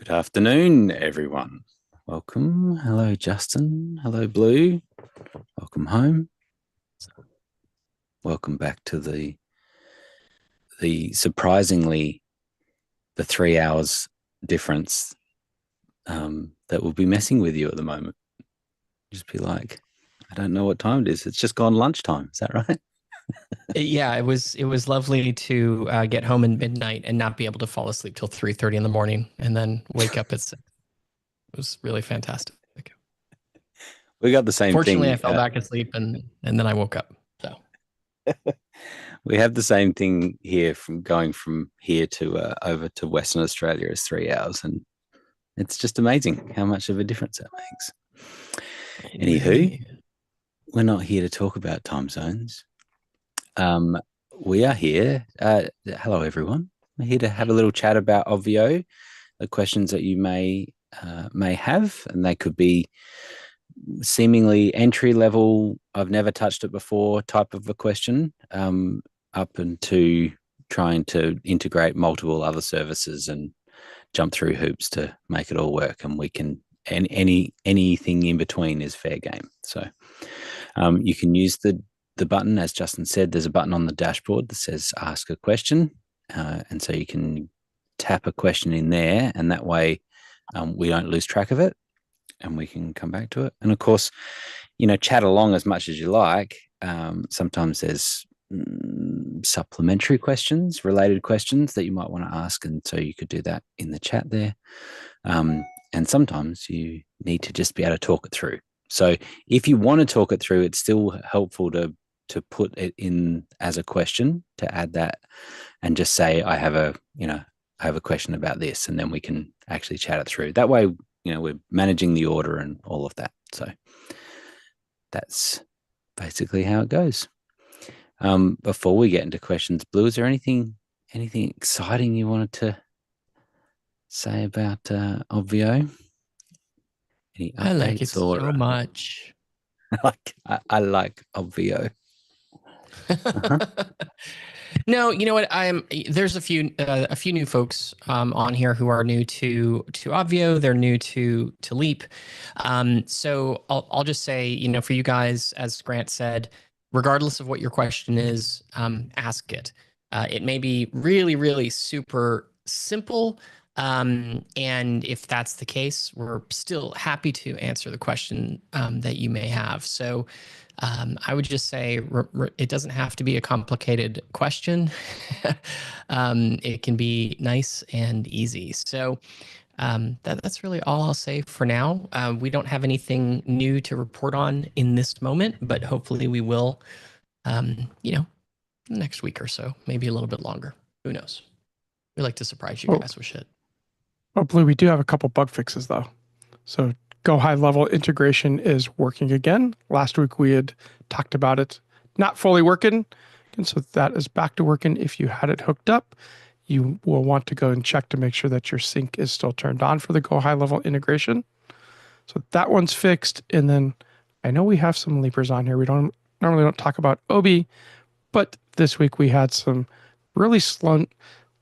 Good afternoon, everyone. Welcome. Hello, Justin. Hello, Blue. Welcome home. Welcome back to the surprisingly the 3 hours difference that will be messing with you at the moment. Just be like, I don't know what time it is. It's just gone lunchtime. Is that right? Yeah, it was lovely to get home at midnight and not be able to fall asleep till 3:30 in the morning and then wake up at 6. It was really fantastic. We got the same Fortunately, I thing. fell back asleep and then I woke up. So We have the same thing here from going from here to over to Western Australia is 3 hours, and it's just amazing how much of a difference that makes. it Anywho, really. we're not here to talk about time zones. Um, we are here. Hello, everyone. We're here to have a little chat about Obvio, the questions that you may have, and they could be seemingly entry level. I've never touched it before type of a question, up into trying to integrate multiple other services and jump through hoops to make it all work. And we can, and anything in between is fair game. So you can use the button, as Justin said. There's a button on the dashboard that says "Ask a question," and so you can tap a question in there, and that way we don't lose track of it, and we can come back to it. And of course, chat along as much as you like. Sometimes there's supplementary questions, related questions that you might want to ask, and so you could do that in the chat there. And sometimes you need to just be able to talk it through. So if you want to talk it through, it's still helpful to put it in as a question, to add that and just say, I have a question about this, and then we can actually chat it through. That way, we're managing the order and all of that. So that's basically how it goes. Before we get into questions, Blue, is there anything exciting you wanted to say about Obvio? Any I like it updates or so much. I like Obvio. Uh-huh. No, you know what? There's a few new folks on here who are new to Obvio. They're new to Leap. So I'll just say, for you guys, as Grant said, regardless of what your question is, ask it. It may be really, really super simple. And if that's the case, we're still happy to answer the question that you may have. So I would just say it doesn't have to be a complicated question. It can be nice and easy. So that's really all I'll say for now. We don't have anything new to report on in this moment, but hopefully we will, next week or so, maybe a little bit longer. Who knows? We like to surprise you Oh, guys with shit. Blue, we do have a couple bug fixes though. So Go High Level integration is working again. Last week we had talked about it not fully working. And so that is back to working. If you had it hooked up, you will want to go and check to make sure that your sync is still turned on for the Go High Level integration. So that one's fixed. And then I know we have some leapers on here. We normally don't talk about Obi, but this week we had some really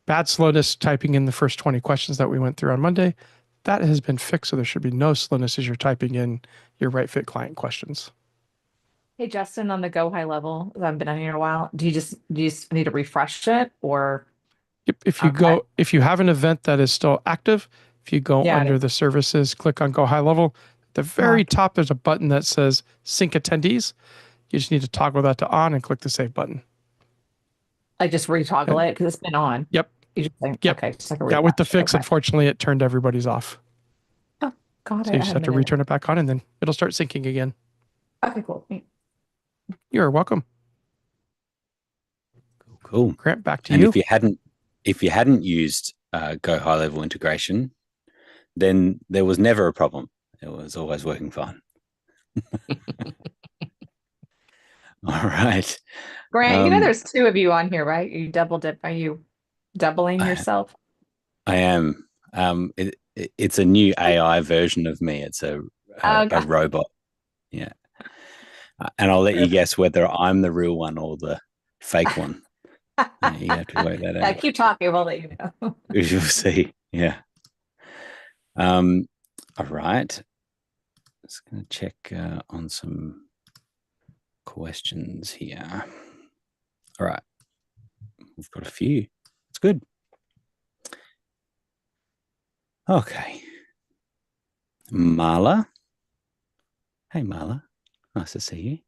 bad slowness typing in the first 20 questions that we went through on Monday. That has been fixed, so there should be no slowness as you're typing in your right fit client questions. Hey Justin, on the Go High Level, I've been on here a while. Do you just need to refresh it or okay? If you have an event that is still active, if you go Yeah, it under is. the services, click on Go High Level, at the very top there's a button that says Sync Attendees. You just need to toggle that to on and click the save button. I just retoggle And it because it's been on. yep, You just think, yep. okay, just like a Yeah, with the refresh. fix, Okay. unfortunately, it turned everybody's off. Oh, God, So I you just have haven't to been in return it back on and then it'll start syncing again. it. Okay, cool. You're welcome. Cool. Grant, back to And you. if you hadn't used Go High Level integration, then there was never a problem. It was always working fine. All right. Grant, there's two of you on here, right? You double dip. Are you doubling I, yourself? I am. It's a new AI version of me. It's a Oh, a God. robot. Yeah. And I'll let you guess whether I'm the real one or the fake one. You have to work that Yeah, out. keep talking. We'll let you know. You'll see. Yeah. All right. Just going to check on some questions here. All right. We've got a few. It's good. Okay. Marla. Hey, Marla. Nice to see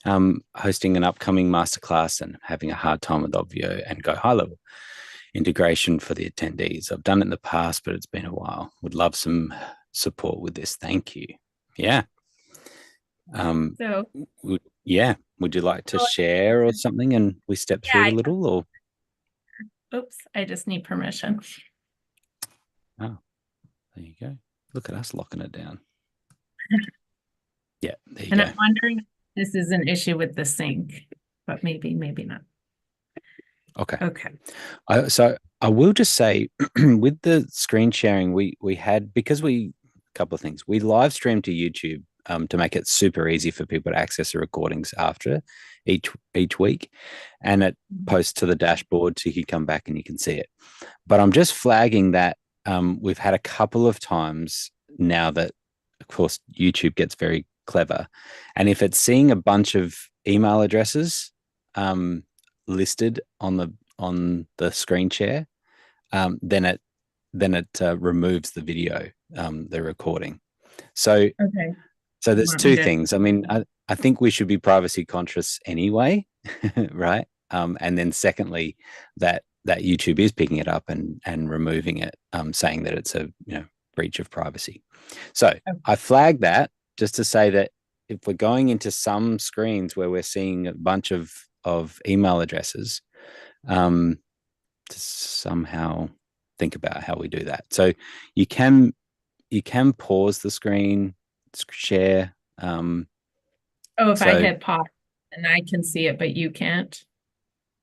you. Hosting an upcoming masterclass and having a hard time with Obvio and Go High Level integration for the attendees. I've done it in the past, but it's been a while. Would love some support with this. Thank you. Yeah. So, yeah. Would you like to share or something and we step through a little or? Oops, I just need permission. Oh, there you go. Look at us locking it down. Yeah, there you And go. I'm wondering if this is an issue with the sync, but maybe not. Okay. Okay. So I will just say with the screen sharing, we had, because a couple of things. We live streamed to YouTube to make it super easy for people to access the recordings after each week. And it posts to the dashboard so you can come back and you can see it. But I'm just flagging that we've had a couple of times now that, of course, YouTube gets very clever. And if it's seeing a bunch of email addresses listed on the screen share, then it removes the video, the recording. So there's two things. I mean, I think we should be privacy conscious anyway, right? And then secondly, that YouTube is picking it up and removing it, saying that it's a breach of privacy. So I flagged that just to say that if we're going into some screens where we're seeing a bunch of email addresses, to somehow think about how we do that. So you can pause the screen share. If I hit pause and I can see it, but you can't.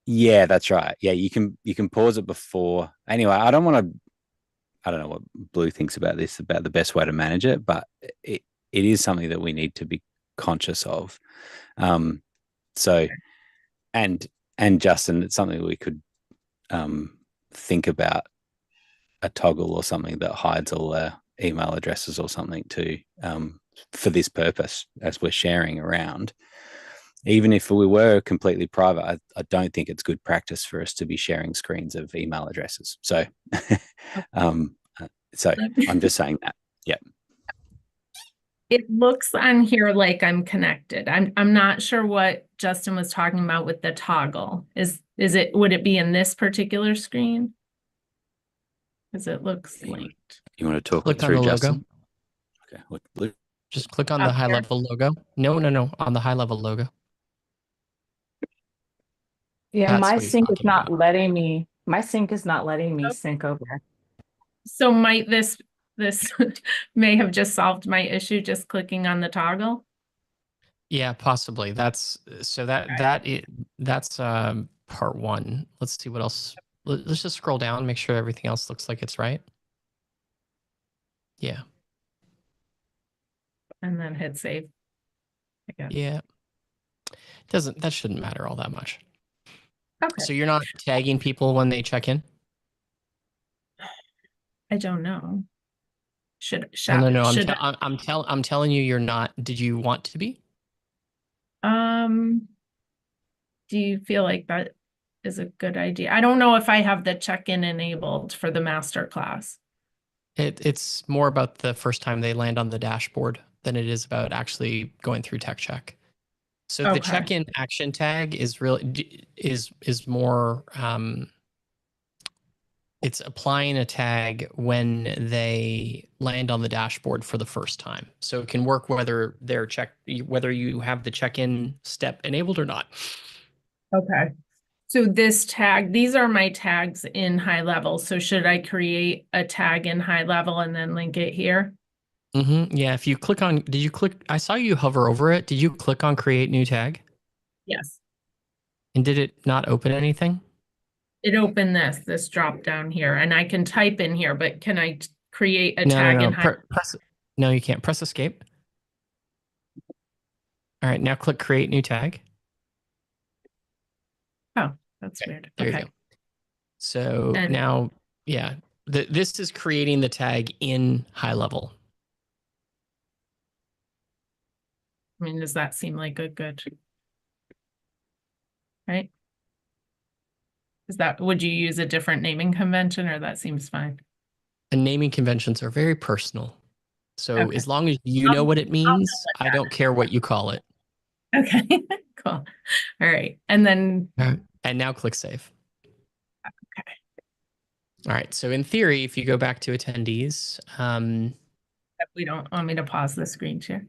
Yeah, that's right. Yeah, you can pause it before. Anyway, I don't know what Blue thinks about this, about the best way to manage it, but it is something that we need to be conscious of. So, and Justin, it's something we could think about, a toggle or something that hides all the email addresses or something too, for this purpose as we're sharing around. Even if we were completely private, I don't think it's good practice for us to be sharing screens of email addresses. So, so I'm just saying that. Yeah. It looks on here like I'm connected. I'm not sure what Justin was talking about with the toggle. Would it be in this particular screen? Because it looks linked. You want to talk Click it through, on the Justin? logo. Okay. Just click on the high level logo. No, on the high level logo. Yeah, That's my what he's sync is talking not about. letting me. My sync is not letting me sync over. So might this may have just solved my issue just clicking on the toggle? Yeah, possibly. That's part one. Let's see what else. Let's just scroll down, make sure everything else looks like it's right. Yeah. And then hit save. Yeah. That shouldn't matter all that much. Okay. So you're not tagging people when they check in? I don't know. Well, no. I'm telling you, you're not. Did you want to be? Do you feel like that is a good idea? I don't know if I have the check-in enabled for the master class. It's more about the first time they land on the dashboard than it is about actually going through tech check. So the check-in action tag is really is more it's applying a tag when they land on the dashboard for the first time. So it can work whether whether you have the check-in step enabled or not. Okay. So this tag, these are my tags in high level. So should I create a tag in high level and then link it here? Yeah, if you click on, I saw you hover over it. Did you click on create new tag? Yes. And did it not open anything? It opened this drop down here, and I can type in here, but can I create a tag in high? No, you can't. Press escape. All right, now click create new tag. Oh, that's weird. There you go. So now, yeah, This is creating the tag in high level. I mean, does that seem like a good, right? Would you use a different naming convention, or that seems fine? And naming conventions are very personal. So Okay. as long as you know what it I'll means, with I don't care what you call it. Okay, cool. All right. And then, And now click save. okay. All right. So in theory, if you go back to attendees, We don't want me to pause the screen share,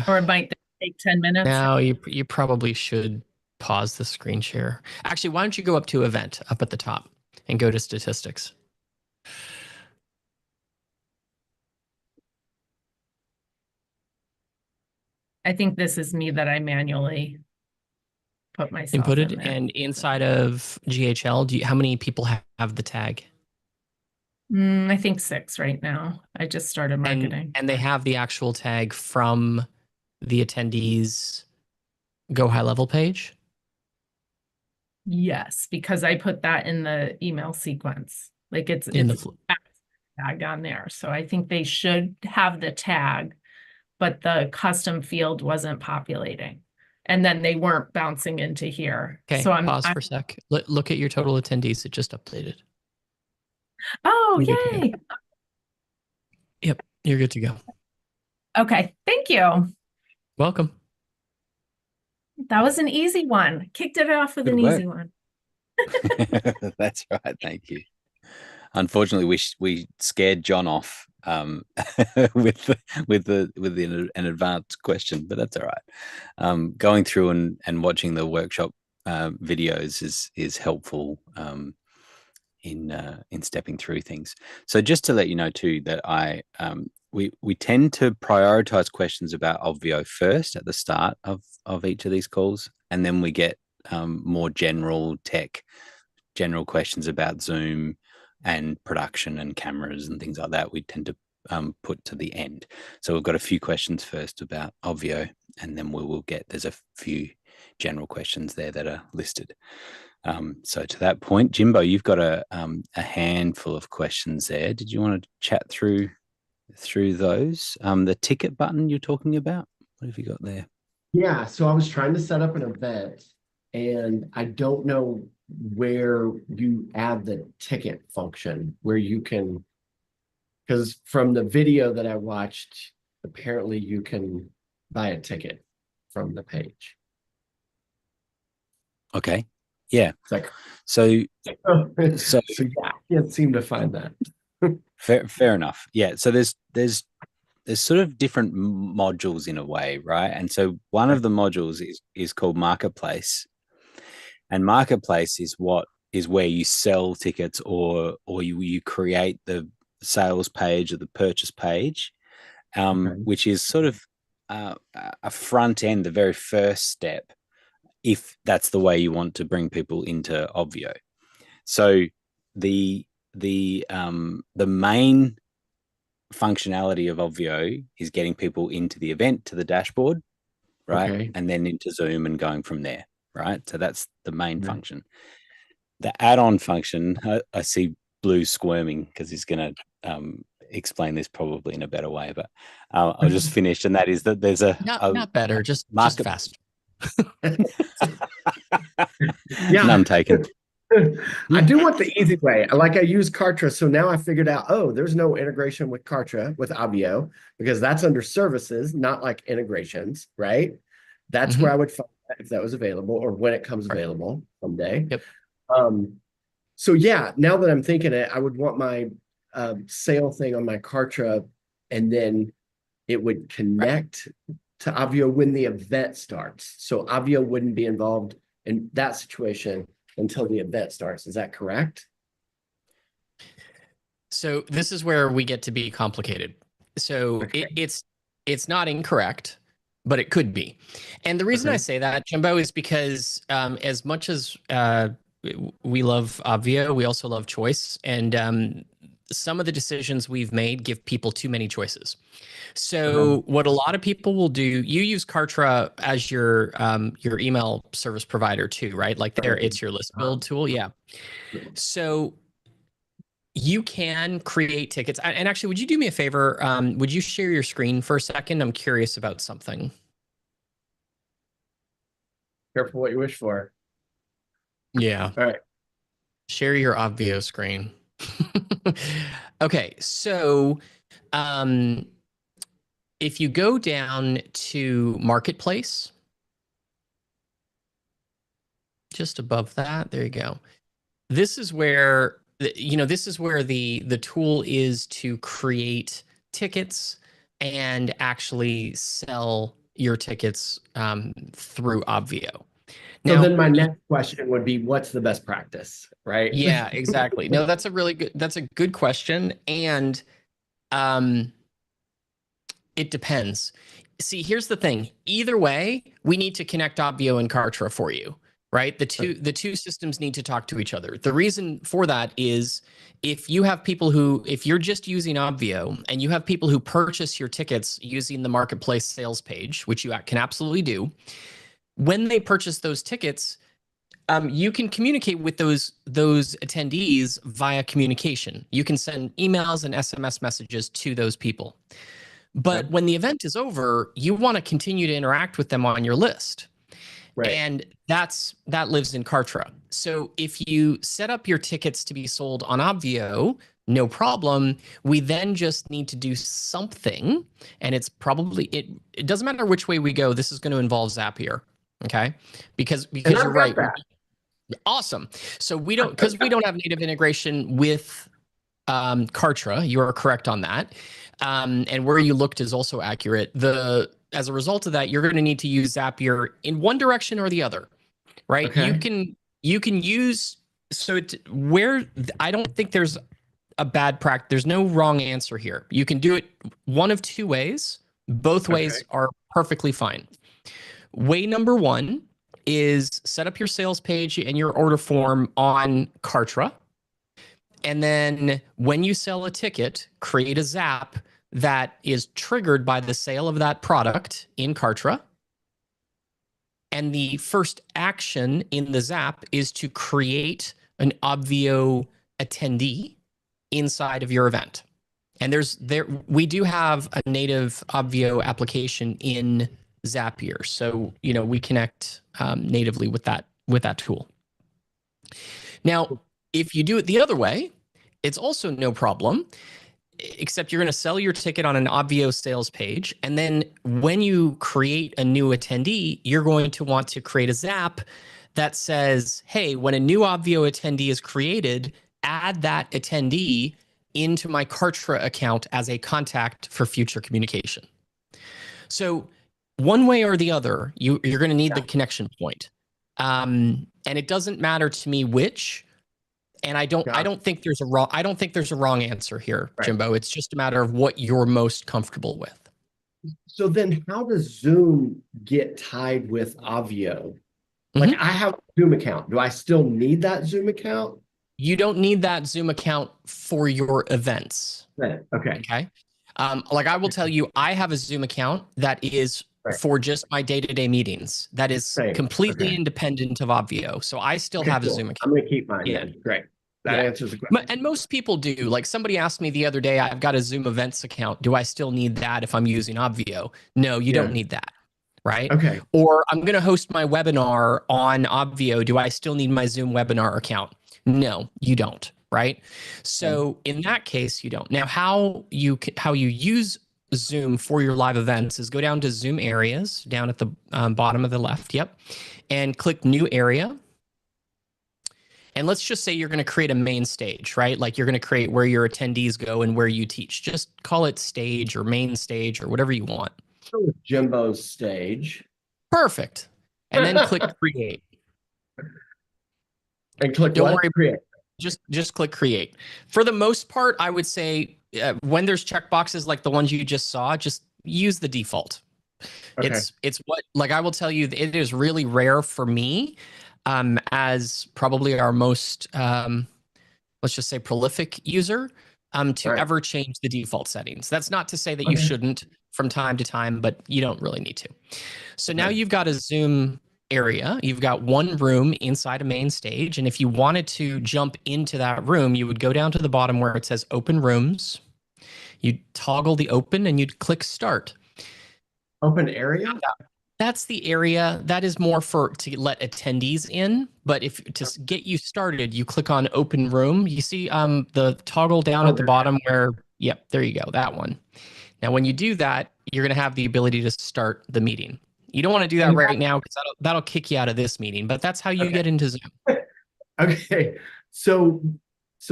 or it might take 10 minutes. now you probably should pause the screen share. Actually, why don't you go up to event up at the top and go to statistics? I think this is me that I manually put myself Inputted, in there. and inside of GHL, how many people have the tag? I think 6 right now. I just started marketing. And they have the actual tag from the attendees Go High Level page? Yes, because I put that in the email sequence. Like it's tag on there. So I think they should have the tag, but the custom field wasn't populating. And then they weren't bouncing into here. Okay, so pause for a sec. Look at your total attendees. It just updated. Oh, You're yay. Yep, you're good to go. Okay, thank you. Welcome. That was an easy one. Kicked it off with Good an work. easy one. That's right. Thank you. Unfortunately, we scared John off with an advanced question, but that's all right. Going through and watching the workshop videos is helpful in stepping through things. So just to let you know too that we tend to prioritize questions about Obvio first at the start of each of these calls, and then we get more general questions about Zoom and production and cameras and things like that. We tend to put to the end. So we've got a few questions first about Obvio, and then there's a few general questions there that are listed. So to that point, Jimbo, you've got a handful of questions there. Did you want to chat through those? The ticket button you're talking about, what have you got there? Yeah, so I was trying to set up an event, and I don't know where you add the ticket function, where you can, because from the video that I watched, apparently you can buy a ticket from the page. Okay. Yeah. It's like, so yeah, I can't seem to find that. fair enough. Yeah. So there's sort of different modules in a way, right? And so one of the modules is called Marketplace, and Marketplace is where you sell tickets or you create the sales page or the purchase page, which is sort of a front end, the very first step, if that's the way you want to bring people into Obvio. So the main functionality of Obvio is getting people into the event, to the dashboard, right? Okay. And then into Zoom and going from there, right? So that's the main function. The add-on function, I see Blue squirming because he's going to explain this probably in a better way, but I'll just finish. And that is that there's not better, just faster. Yeah. None taken. I do want the easy way. Like I use Kartra, so now I figured out, oh, there's no integration with Kartra with Obvio because that's under services, not like integrations, right? That's where I would find that if that was available or when it comes available someday. Yep. So yeah, now that I'm thinking it, I would want my sale thing on my Kartra, and then it would connect to Obvio when the event starts. So Obvio wouldn't be involved in that situation until the event starts. Is that correct? So this is where we get to be complicated. So it's not incorrect, but it could be. And the reason I say that, Jimbo, is because as much as we love Obvio, we also love choice. And some of the decisions we've made give people too many choices. So what a lot of people will do, you use Kartra as your email service provider too, right? Like it's your list build tool. Yeah. So You can create tickets. And actually, would you do me a favor? Would you share your screen for a second? I'm curious about something. Careful what you wish for. Yeah. All right. Share your Obvio screen. Okay, so if you go down to Marketplace, just above that, there you go. This is where this is where the tool is to create tickets and actually sell your tickets through Obvio. So Now, then my next question would be, what's the best practice, right? yeah, exactly. No, that's a good question. And it depends. See, here's the thing. Either way, we need to connect Obvio and Kartra for you, right? The two systems need to talk to each other. The reason for that is if you're just using Obvio and you have people who purchase your tickets using the marketplace sales page, which you can absolutely do, when they purchase those tickets, you can communicate with those attendees via communication. You can send emails and SMS messages to those people. But Okay. when the event is over, you want to continue to interact with them on your list. Right. And that lives in Kartra. So if you set up your tickets to be sold on Obvio, no problem. We then just need to do something, and it's probably it doesn't matter which way we go. This is going to involve Zapier, okay? Because you're right. Awesome. So we don't have native integration with Kartra. You are correct on that. And where you looked is also accurate. As a result of that, you're going to need to use Zapier in one direction or the other, right? Okay. You can use I don't think there's a bad practice. There's no wrong answer here. You can do it one of two ways. Both ways are perfectly fine. Way number one is set up your sales page and your order form on Kartra. And then when you sell a ticket, create a Zap that is triggered by the sale of that product in Kartra. And the first action in the Zap is to create an Obvio attendee inside of your event. And we do have a native Obvio application in Zapier. So, we connect natively with that tool. Now, if you do it the other way, it's also no problem, except you're going to sell your ticket on an Obvio sales page. And then when you create a new attendee, you're going to want to create a Zap that says, hey, when a new Obvio attendee is created, add that attendee into my Kartra account as a contact for future communication. So one way or the other, you're going to need the connection point. And it doesn't matter to me which. And I don't think there's a wrong answer here, Right. Jimbo. It's just a matter of what you're most comfortable with. So then how does Zoom get tied with Obvio? Like I have a Zoom account. Do I still need that Zoom account? You don't need that Zoom account for your events. Right. Okay. Okay. Like I will tell you, I have a Zoom account that is for just my day-to-day meetings. That is completely independent of Obvio. So I still have a Zoom account. I'm going to keep mine then. Great. That answers the question. And most people do. Like somebody asked me the other day, I've got a Zoom events account. Do I still need that if I'm using Obvio? No, you don't need that. Right? Okay. Or I'm going to host my webinar on Obvio. Do I still need my Zoom webinar account? No, you don't. Right? So in that case, you don't. Now, how you use Zoom for your live events is go down to Zoom areas down at the bottom of the left. Yep. And click new area. And let's just say you're going to create a main stage, right? Like you're going to create where your attendees go and where you teach. Just call it stage or main stage or whatever you want. So Jimbo's stage. Perfect. And then click create. And click Don't what? worry, Create. Just click create. For the most part, I would say when there's checkboxes like the ones you just saw, just use the default. Okay. It's what, like I will tell you, it is really rare for me as probably our most, let's just say prolific user to ever change the default settings. That's not to say that you shouldn't from time to time, but you don't really need to. So now you've got a Zoom area. You've got one room inside a main stage. And if you wanted to jump into that room, you would go down to the bottom where it says open rooms. You'd toggle the open and you'd click start. Open area? That's the area that is more for to let attendees in. But if to get you started, you click on open room. You see the toggle down at the bottom where, yep, there you go, that one. Now, when you do that, you're going to have the ability to start the meeting. You don't want to do that right now because that'll kick you out of this meeting, but that's how you get into Zoom. Okay. So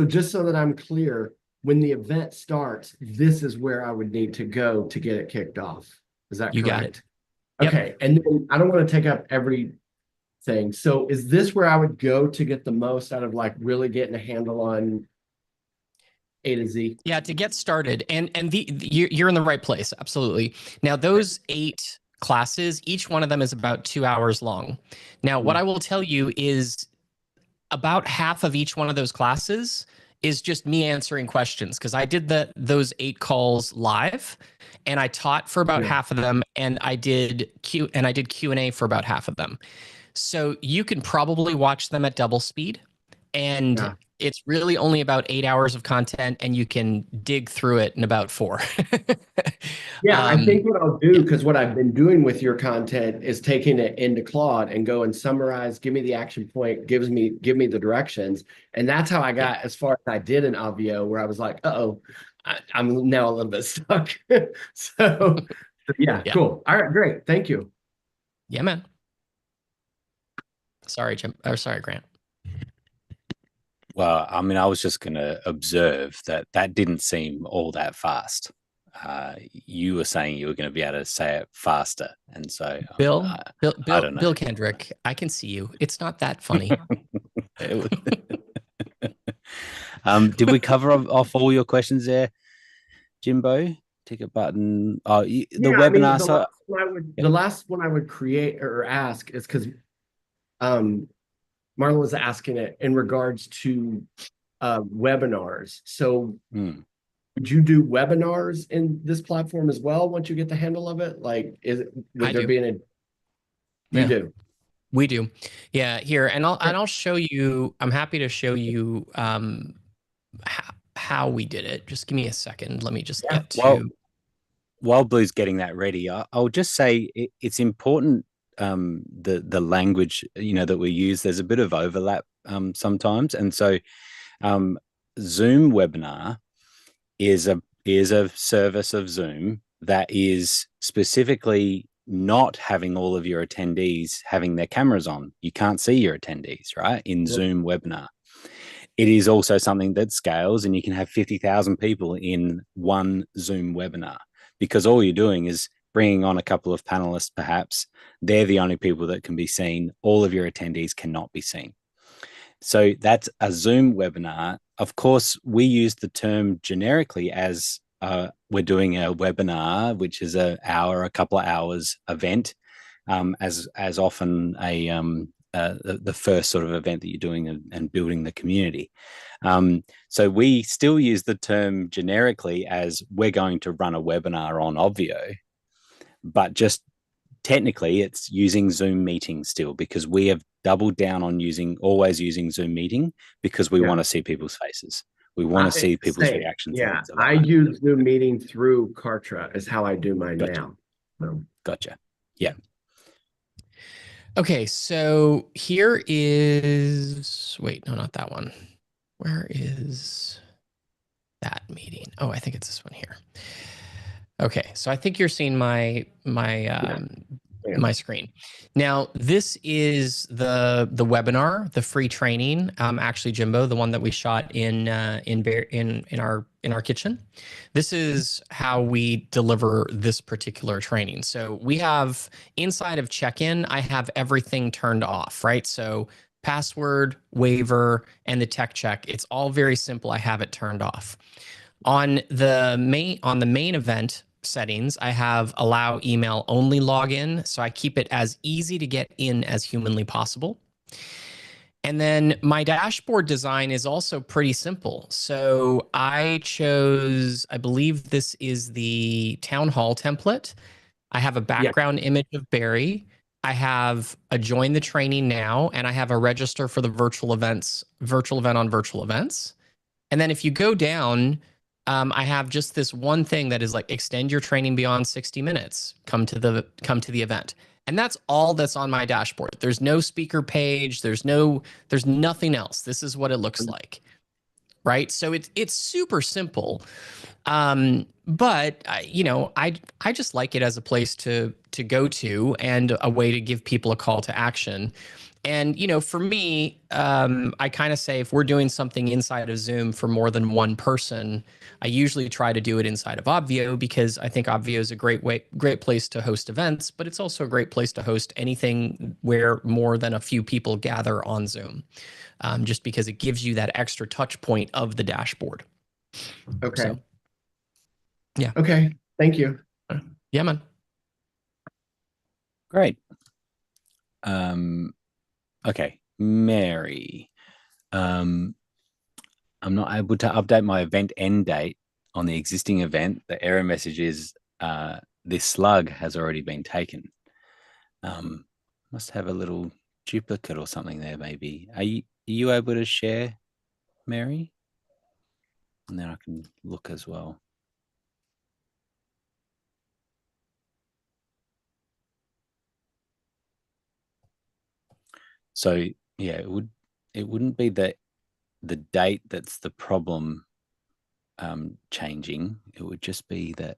just so that I'm clear, when the event starts, this is where I would need to go to get it kicked off. Is that correct? You got it. Okay. Yep. And then I don't want to take up everything. So is this where I would go to get the most out of like really getting a handle on A to Z? Yeah, to get started. And you're in the right place. Absolutely. Now, those 8 classes, each one of them is about 2 hours long. Now, what I will tell you is about half of each one of those classes is just me answering questions because I did those 8 calls live and I taught for about half of them and I did Q&A for about half of them. So you can probably watch them at double speed and it's really only about 8 hours of content and you can dig through it in about 4. I think what I'll do, because what I've been doing with your content is taking it into Claude and go and summarize, give me the action point, give me the directions. And that's how I got as far as I did in Obvio, where I was like, I'm now a little bit stuck. So cool. All right, great. Thank you. Yeah, man. Sorry, Jim. Or sorry, Grant. Well, I mean, I was just going to observe that didn't seem all that fast. You were saying you were going to be able to say it faster, and so Bill I don't know. Bill Kendrick, I can see you. It's not that funny. Did we cover off all your questions there, Jimbo? Ticket button. Oh, the webinar. The last one I would create or ask is because Marlon was asking it in regards to webinars. So would you do webinars in this platform as well once you get the handle of it? Like, would there be you do? We do. Yeah, here. And I'll show you, I'm happy to show you how we did it. Just give me a second. Let me just get to. While Blue's getting that ready, I'll just say it's important the language that we use. There's a bit of overlap sometimes, and so Zoom webinar is a service of Zoom that is specifically not having all of your attendees having their cameras on. You can't see your attendees, right? In Zoom webinar. It is also something that scales, and you can have 50,000 people in one Zoom webinar because all you're doing is bringing on a couple of panelists, perhaps. They're the only people that can be seen. All of your attendees cannot be seen. So that's a Zoom webinar. Of course, we use the term generically as we're doing a webinar, which is a couple of hours event, as often the first sort of event that you're doing and building the community. So we still use the term generically as we're going to run a webinar on Obvio, but just technically it's using Zoom meeting still because we have doubled down on always using Zoom meeting because we want to see people's faces. We want to see people's reactions. Yeah, I use Zoom meeting through Kartra is how I do mine now. So. Gotcha. Yeah. Okay, so here is, wait, no, not that one. Where is that meeting? Oh, I think it's this one here. Okay, so I think you're seeing my screen. Now, this is the webinar, the free training. Actually, Jimbo, the one that we shot in our kitchen. This is how we deliver this particular training. So we have inside of check-in, I have everything turned off, right? So password, waiver, and the tech check. It's all very simple. I have it turned off. On the main event settings, I have allow email only login. So I keep it as easy to get in as humanly possible. And then my dashboard design is also pretty simple. So I chose, I believe this is the town hall template. I have a background image of Barry. I have a join the training now, and I have a register for the virtual event on virtual events. And then if you go down, I have just this one thing that is like extend your training beyond 60 minutes. Come to the event. And that's all that's on my dashboard. There's no speaker page. There's nothing else. This is what it looks like. Right. So it's super simple. But I just like it as a place to go to and a way to give people a call to action. And, for me, I kind of say if we're doing something inside of Zoom for more than one person, I usually try to do it inside of Obvio because I think Obvio is a great place to host events, but it's also a great place to host anything where more than a few people gather on Zoom, just because it gives you that extra touch point of the dashboard. Okay. So, yeah. Okay. Thank you. Yeah, man. Great. Okay, Mary. I'm not able to update my event end date on the existing event. The error message is this slug has already been taken. Must have a little duplicate or something there, maybe. Are you able to share, Mary? And then I can look as well. So yeah, it wouldn't be the date that's the problem changing. It would just be that.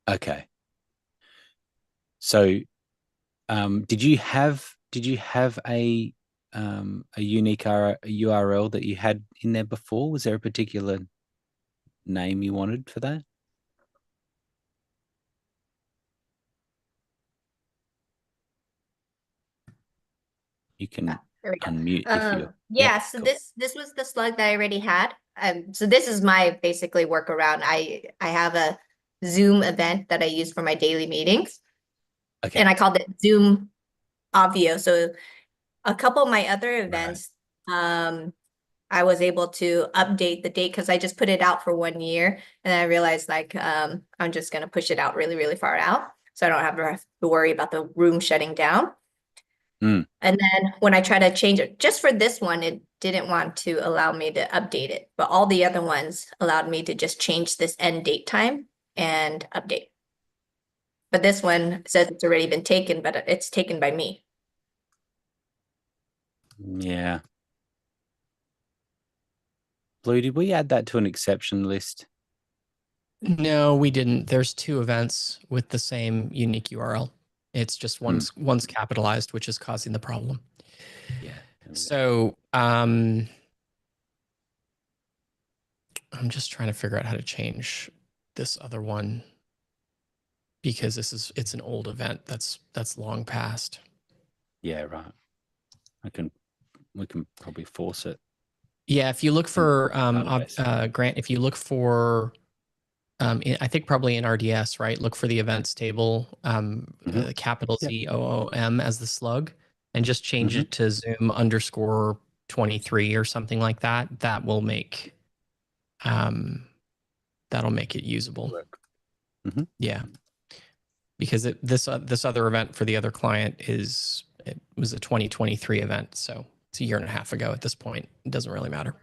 Okay. So did you have a unique URL that you had in there before? Was there a particular name you wanted for that? You can unmute if you. Yeah, so cool. this was the slug that I already had. So this is my basically workaround. I have a Zoom event that I use for my daily meetings. Okay. And I called it Zoom Obvio. So a couple of my other events, I was able to update the date because I just put it out for 1 year. And I realized I'm just going to push it out really, really far out. So I don't have to worry about the room shutting down. And then when I try to change it, just for this one, it didn't want to allow me to update it. But all the other ones allowed me to just change this end date time and update. But this one says it's already been taken, but it's taken by me. Yeah. Blue, did we add that to an exception list? No, we didn't. There's 2 events with the same unique URL. It's just one's capitalized, which is causing the problem. Yeah. So I'm just trying to figure out how to change this other one because it's an old event that's long past. Yeah, right. We can probably force it. Yeah, if you look for Grant, if you look for I think probably in RDS, right? Look for the events table, capital ZOOM as the slug, and just change it to Zoom _23 or something like that. That will make that'll make it usable. Yeah, because this other event for the other client it was a 2023 event, so it's 1.5 years ago at this point. It doesn't really matter.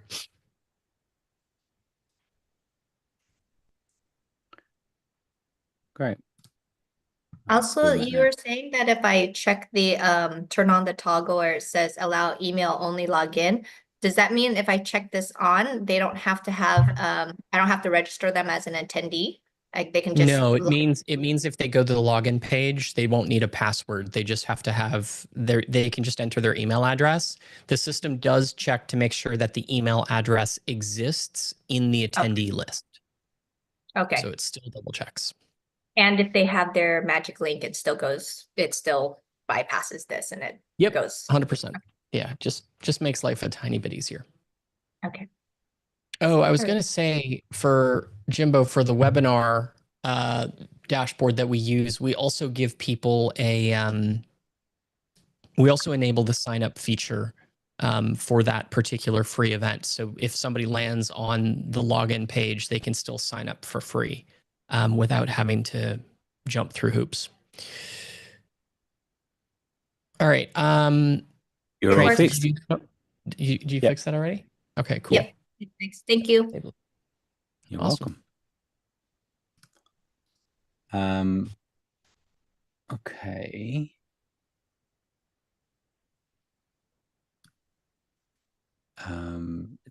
Great. Also, you were saying that if I check the turn on the toggle where it says allow email only login, does that mean if I check this on, they don't have to have I don't have to register them as an attendee? Like they can just No, it means if they go to the login page, they won't need a password. They just have to have they can just enter their email address. The system does check to make sure that the email address exists in the attendee list. Okay. So it still double checks. And if they have their magic link, it still bypasses this and it goes. 100%. Yeah, just makes life a tiny bit easier. Okay. Oh, I was going to say for Jimbo, for the webinar dashboard that we use, we also give people we also enable the sign up feature for that particular free event. So if somebody lands on the login page, they can still sign up for free. without having to jump through hoops. All right. You're already Perfect. fixed. Did you Yep. fix that already? Okay, cool. Yep. Thanks. Thank you. You're Awesome. welcome. Okay.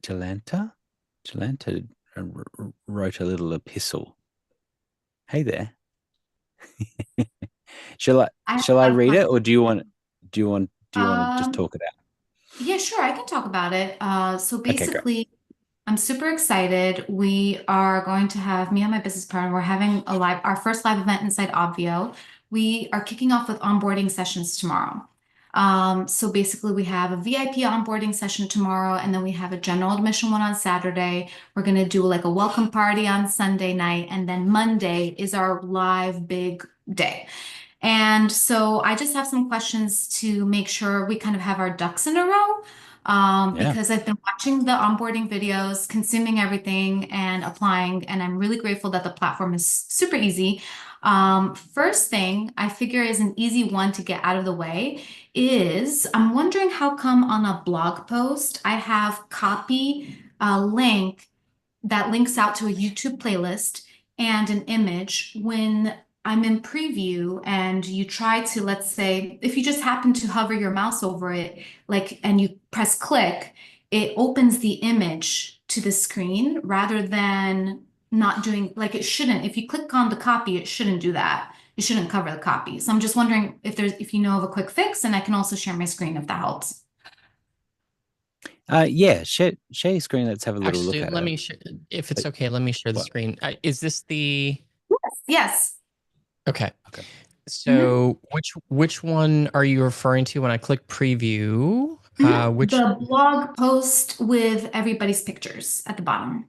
Jalanta wrote a little epistle. Hey there. Shall I read it, or do you want to just talk it out? Yeah, sure. I can talk about it. So Okay, great. basically, I'm super excited. We are going to have me and my business partner. We're having our first live event inside Obvio. We are kicking off with onboarding sessions tomorrow. So basically, we have a VIP onboarding session tomorrow, and then we have a general admission one on Saturday. We're going to do like a welcome party on Sunday night, and then Monday is our live big day. And so I just have some questions to make sure we kind of have our ducks in a row. Because I've been watching the onboarding videos, consuming everything and applying, and I'm really grateful that the platform is super easy. First thing I figure is an easy one to get out of the way is I'm wondering how come on a blog post I have copy a link that links out to a YouTube playlist and an image when I'm in preview and you try to, let's say, if you just happen to hover your mouse over it, like, and you press click, it opens the image to the screen rather than not doing, like it shouldn't. If you click on the copy, it shouldn't do that. It shouldn't cover the copy. So I'm just wondering if you know of a quick fix, and I can also share my screen if that helps. Yeah, share your screen. Let's have a little Actually, look at let it. me if it's okay, let me share the What? screen. Is this the Yes. Okay. Okay. So which one are you referring to when I click preview? Which The blog post with everybody's pictures at the bottom.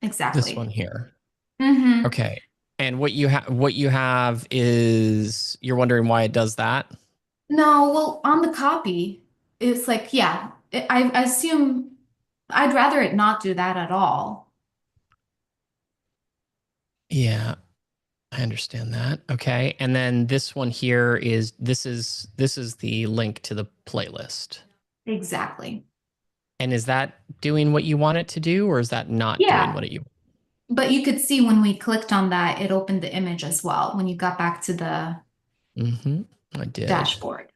Exactly. this one here. Mm-hmm. Okay. And what you have is you're wondering why it does that? No, well, on the copy, it's like, yeah, I assume I'd rather it not do that at all. Yeah, I understand that. Okay. And then this one here is this is the link to the playlist. Exactly. And is that doing what you want it to do, or is that not doing Yeah. what it you But you could see when we clicked on that, it opened the image as well when you got back to the I did. dashboard.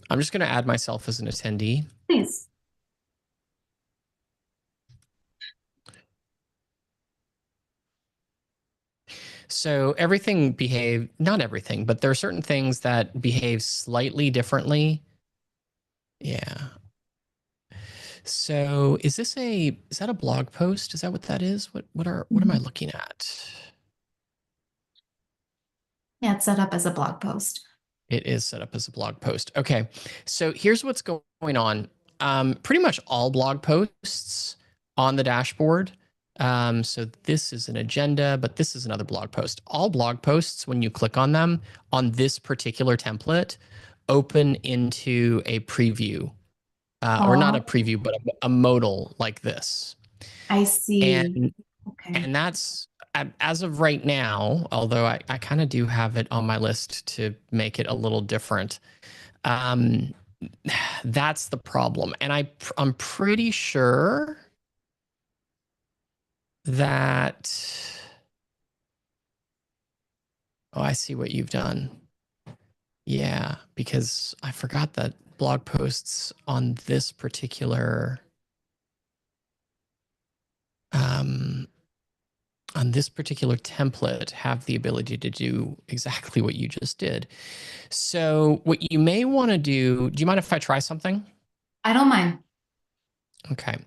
I'm just going to add myself as an attendee. Please. So everything not everything, but there are certain things that behave slightly differently. Yeah. So is that a blog post? Is that what that is? What am I looking at? Yeah, it's set up as a blog post. It is set up as a blog post. Okay. So here's what's going on. Pretty much all blog posts on the dashboard. So this is an agenda, but this is another blog post. All blog posts, when you click on them on this particular template, open into a preview, or not a preview, but a modal like this. I see. And Okay. and that's as of right now, although I kind of do have it on my list to make it a little different. That's the problem. And I'm pretty sure that, oh, I see what you've done. Yeah, because I forgot that blog posts on this particular template have the ability to do exactly what you just did. So what you may want to do you mind if I try something? I don't mind. Okay.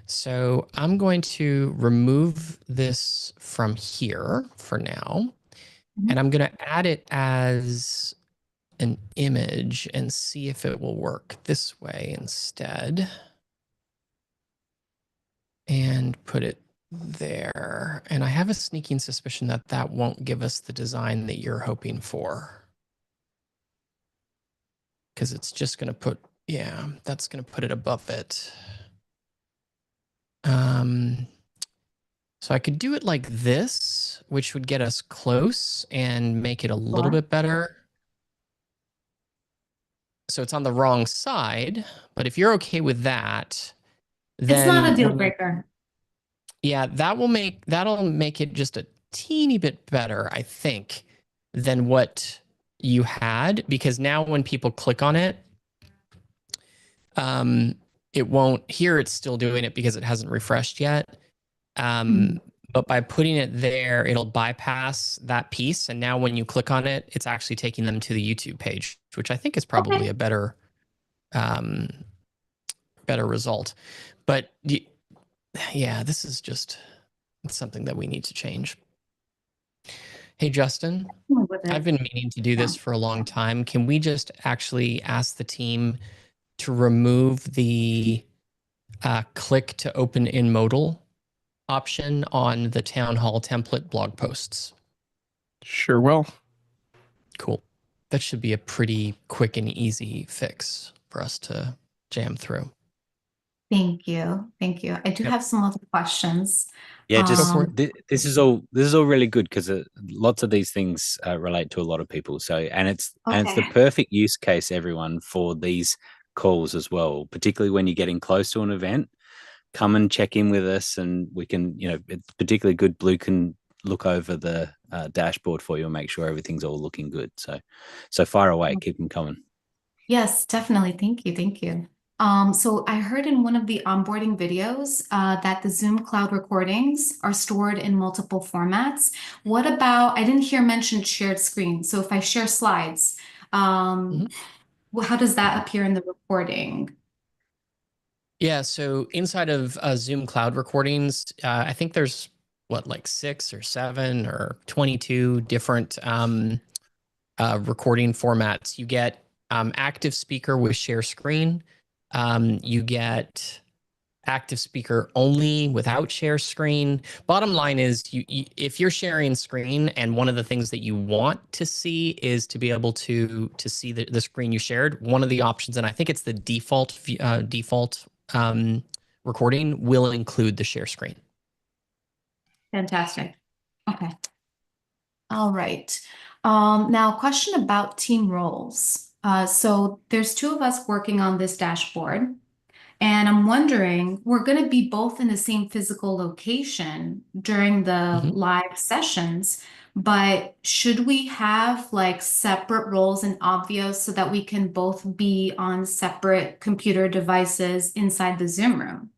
So I'm going to remove this from here for now, and I'm going to add it as an image and see if it will work this way instead. And put it there. And I have a sneaking suspicion that that won't give us the design that you're hoping for, because it's just going to put Yeah, that's going to put it above it. So I could do it like this, which would get us close and make it a little bit better. So it's on the wrong side, but if you're okay with that, then it's not a deal breaker. Yeah, that'll make it just a teeny bit better, I think, than what you had, because now when people click on it, it won't. Here it's still doing it because it hasn't refreshed yet. But by putting it there, it'll bypass that piece. And now when you click on it, it's actually taking them to the YouTube page, which I think is probably a better result. But yeah, this is just something that we need to change. Hey, Justin, I've been meaning to do this for a long time. Can we just actually ask the team to remove the click to open in modal option on the town hall template blog posts? Sure will. Cool. That should be a pretty quick and easy fix for us to jam through. Thank you. Thank you. I do have some other questions. Yeah, just this is all really good because lots of these things relate to a lot of people. So, and it's the perfect use case, everyone, for these calls as well. Particularly when you're getting close to an event, come and check in with us, and we can, it's particularly good. Blue can look over the dashboard for you and make sure everything's all looking good. So fire away, keep them coming. Yes, definitely. Thank you. Thank you. So I heard in one of the onboarding videos that the Zoom cloud recordings are stored in multiple formats. What about, I didn't hear mentioned shared screen. So if I share slides, how does that appear in the recording? Yeah, so inside of Zoom cloud recordings, I think there's like 6 or 7 or 22 different recording formats. You get active speaker with share screen. You get active speaker only without share screen. Bottom line is, if you're sharing screen and one of the things that you want to see is to be able to see the screen you shared, one of the options, and I think it's the default recording, will include the share screen. Fantastic. Okay. All right. Now, question about team roles. So there's 2 of us working on this dashboard. And I'm wondering, we're going to be both in the same physical location during the live sessions, but should we have like separate roles in Obvio so that we can both be on separate computer devices inside the Zoom room?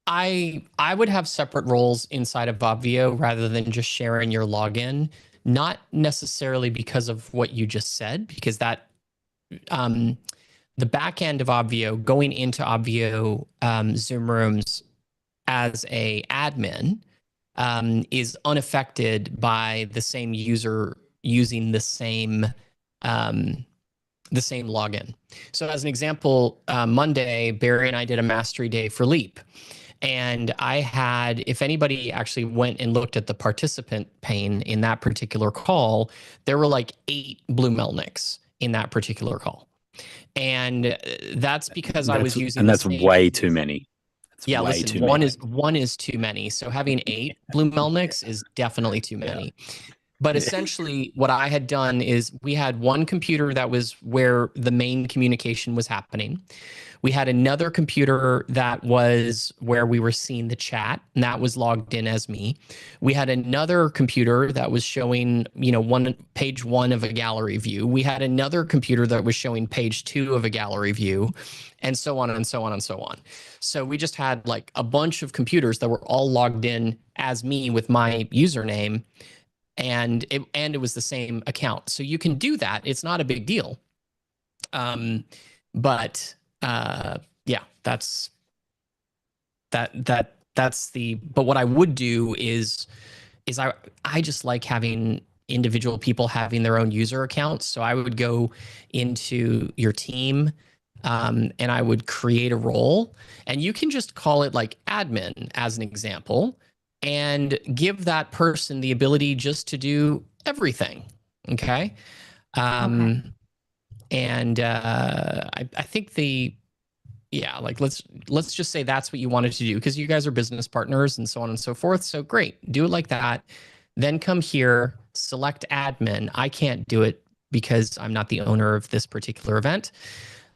I would have separate roles inside of Obvio rather than just sharing your login. Not necessarily because of what you just said, because that the back end of Obvio, going into Obvio Zoom rooms as a admin, is unaffected by the same user using the same login. So as an example, Monday, Barry and I did a mastery day for Leap. And I had, if anybody actually went and looked at the participant pane in that particular call, there were like 8 Blue Melniks in that particular call. And that's because I was using, and that's way too many. Yeah, listen, one is too many. So having 8 Blue Melniks is definitely too many. But essentially what I had done is we had one computer that was where the main communication was happening. We had another computer that was where we were seeing the chat, and that was logged in as me. We had another computer that was showing, page 1 of a gallery view. We had another computer that was showing page 2 of a gallery view, and so on and so on and so on. So we just had like a bunch of computers that were all logged in as me with my username, and it was the same account. So you can do that. It's not a big deal. But yeah, that's but what I would do is I just like having individual people having their own user accounts. So I would go into your team, and I would create a role, and you can just call it like admin as an example, and give that person the ability just to do everything. Okay. And I think like let's just say that's what you wanted to do because you guys are business partners and so on and so forth. So great, do it like that. Then come here, select admin. I can't do it because I'm not the owner of this particular event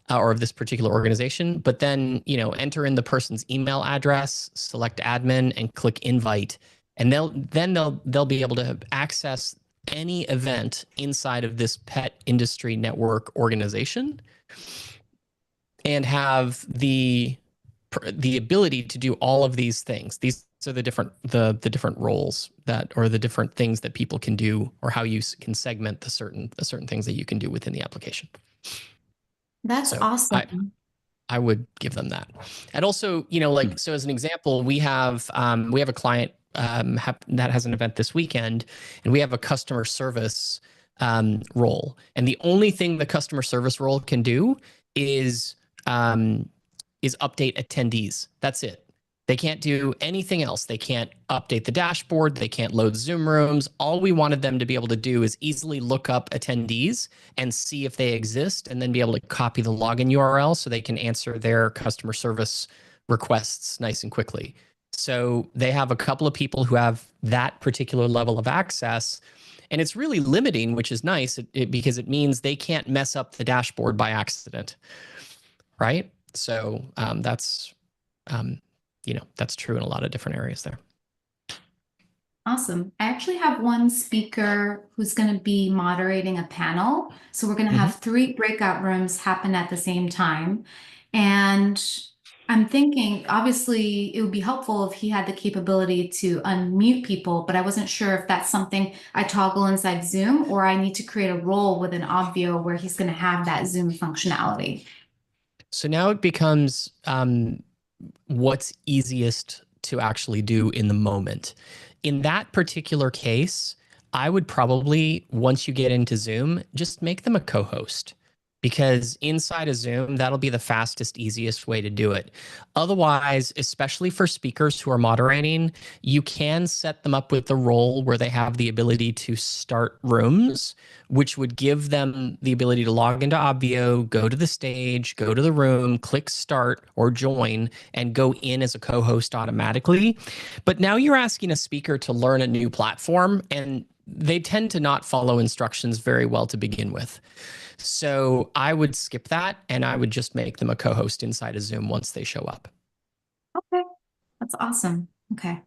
or of this particular organization. But then, enter in the person's email address, select admin, and click invite, and they'll be able to access any event inside of this pet industry network organization and have the ability to do all of these things. These are the different roles or the different things that people can do, or how you can segment the certain things that you can do within the application. That's awesome. I would give them that. And also, so as an example, we have a client that has an event this weekend, and we have a customer service role. And the only thing the customer service role can do is update attendees. That's it. They can't do anything else. They can't update the dashboard. They can't load Zoom rooms. All we wanted them to be able to do is easily look up attendees and see if they exist, and then be able to copy the login URL so they can answer their customer service requests nice and quickly. So they have a couple of people who have that particular level of access, and it's really limiting, which is nice because it means they can't mess up the dashboard by accident, right? So that's true in a lot of different areas there. Awesome. I actually have one speaker who's going to be moderating a panel. So we're going to have 3 breakout rooms happen at the same time. And I'm thinking, obviously, it would be helpful if he had the capability to unmute people, but I wasn't sure if that's something I toggle inside Zoom, or I need to create a role within Obvio where he's going to have that Zoom functionality. So now it becomes what's easiest to actually do in the moment. In that particular case, I would probably, once you get into Zoom, just make them a co-host, because inside of Zoom, that'll be the fastest, easiest way to do it. Otherwise, especially for speakers who are moderating, you can set them up with the role where they have the ability to start rooms, which would give them the ability to log into Obvio, go to the stage, go to the room, click start or join, and go in as a co-host automatically. But now you're asking a speaker to learn a new platform, and they tend to not follow instructions very well to begin with. So I would skip that, and I would just make them a co-host inside of Zoom once they show up. Okay, that's awesome. Okay.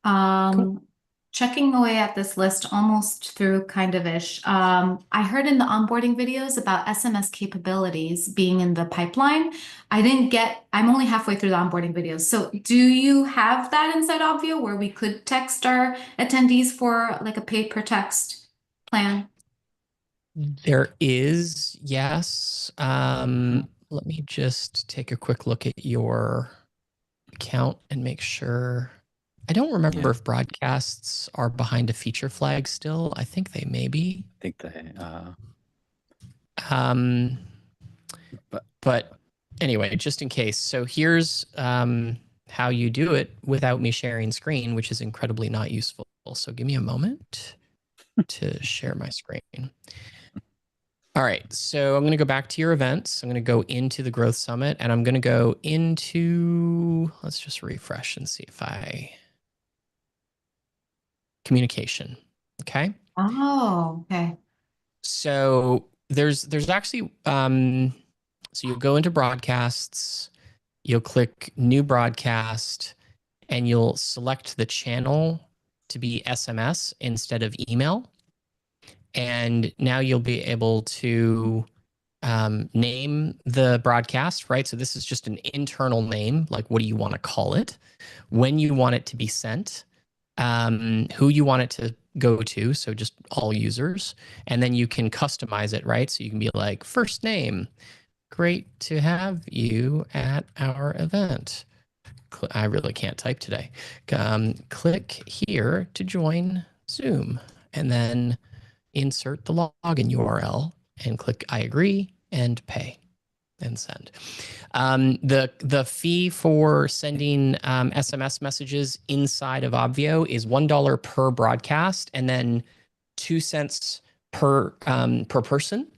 Cool. Checking away at this list almost through kind of ish. I heard in the onboarding videos about SMS capabilities being in the pipeline. I'm only halfway through the onboarding videos. So do you have that inside Obvio where we could text our attendees for like a pay per text plan? There is, yes. Let me just take a quick look at your account and make sure. I don't remember if broadcasts are behind a feature flag still. I think they may be. I think they are. But anyway, just in case. So here's how you do it without me sharing screen, which is incredibly not useful. So give me a moment to share my screen. All right, so I'm going to go back to your events. I'm going to go into the Growth Summit, and I'm going to go into, let's just refresh and see if communication. Okay. Oh, okay. So there's actually, so you'll go into broadcasts, you'll click new broadcast, and you'll select the channel to be SMS instead of email. And now you'll be able to name the broadcast, right? So this is just an internal name, like what do you want to call it, when you want it to be sent, who you want it to go to, so just all users, and then you can customize it, right? So you can be like, first name, great to have you at our event. I really can't type today. Click here to join Zoom, and then insert the login URL and click I agree and pay and send. The fee for sending SMS messages inside of Obvio is $1 per broadcast, and then 2 cents per person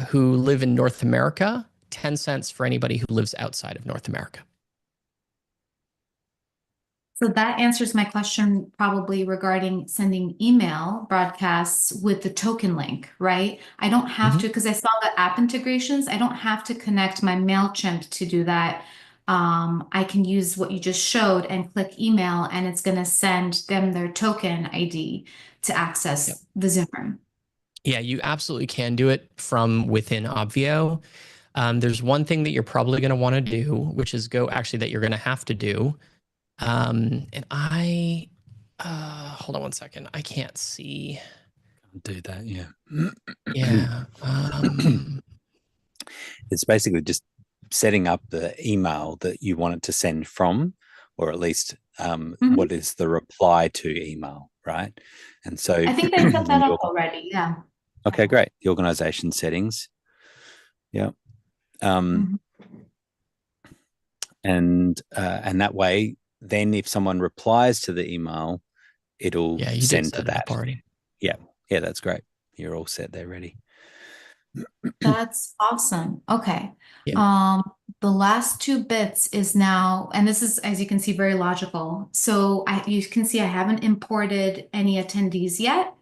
who live in North America, 10 cents for anybody who lives outside of North America. So that answers my question probably regarding sending email broadcasts with the token link, right? I don't have to, because I saw the app integrations, I don't have to connect my MailChimp to do that. I can use what you just showed and click email, and it's going to send them their token ID to access the Zoom room. Yeah, you absolutely can do it from within Obvio. There's one thing that you're probably going to want to do, which is that you're going to have to do. And I, hold on one second. I can't see. I'll do that. Yeah. Yeah. It's basically just setting up the email that you want it to send from, or at least what is the reply to email, right? And so I think they set that up already. Yeah. Okay, great. The organization settings. Yeah. And that way, then if someone replies to the email, it'll send to that. Already. Yeah, that's great. You're all set there, ready. That's awesome. Okay. Yeah. The last two bits is now, and this is, as you can see, very logical. So you can see I haven't imported any attendees yet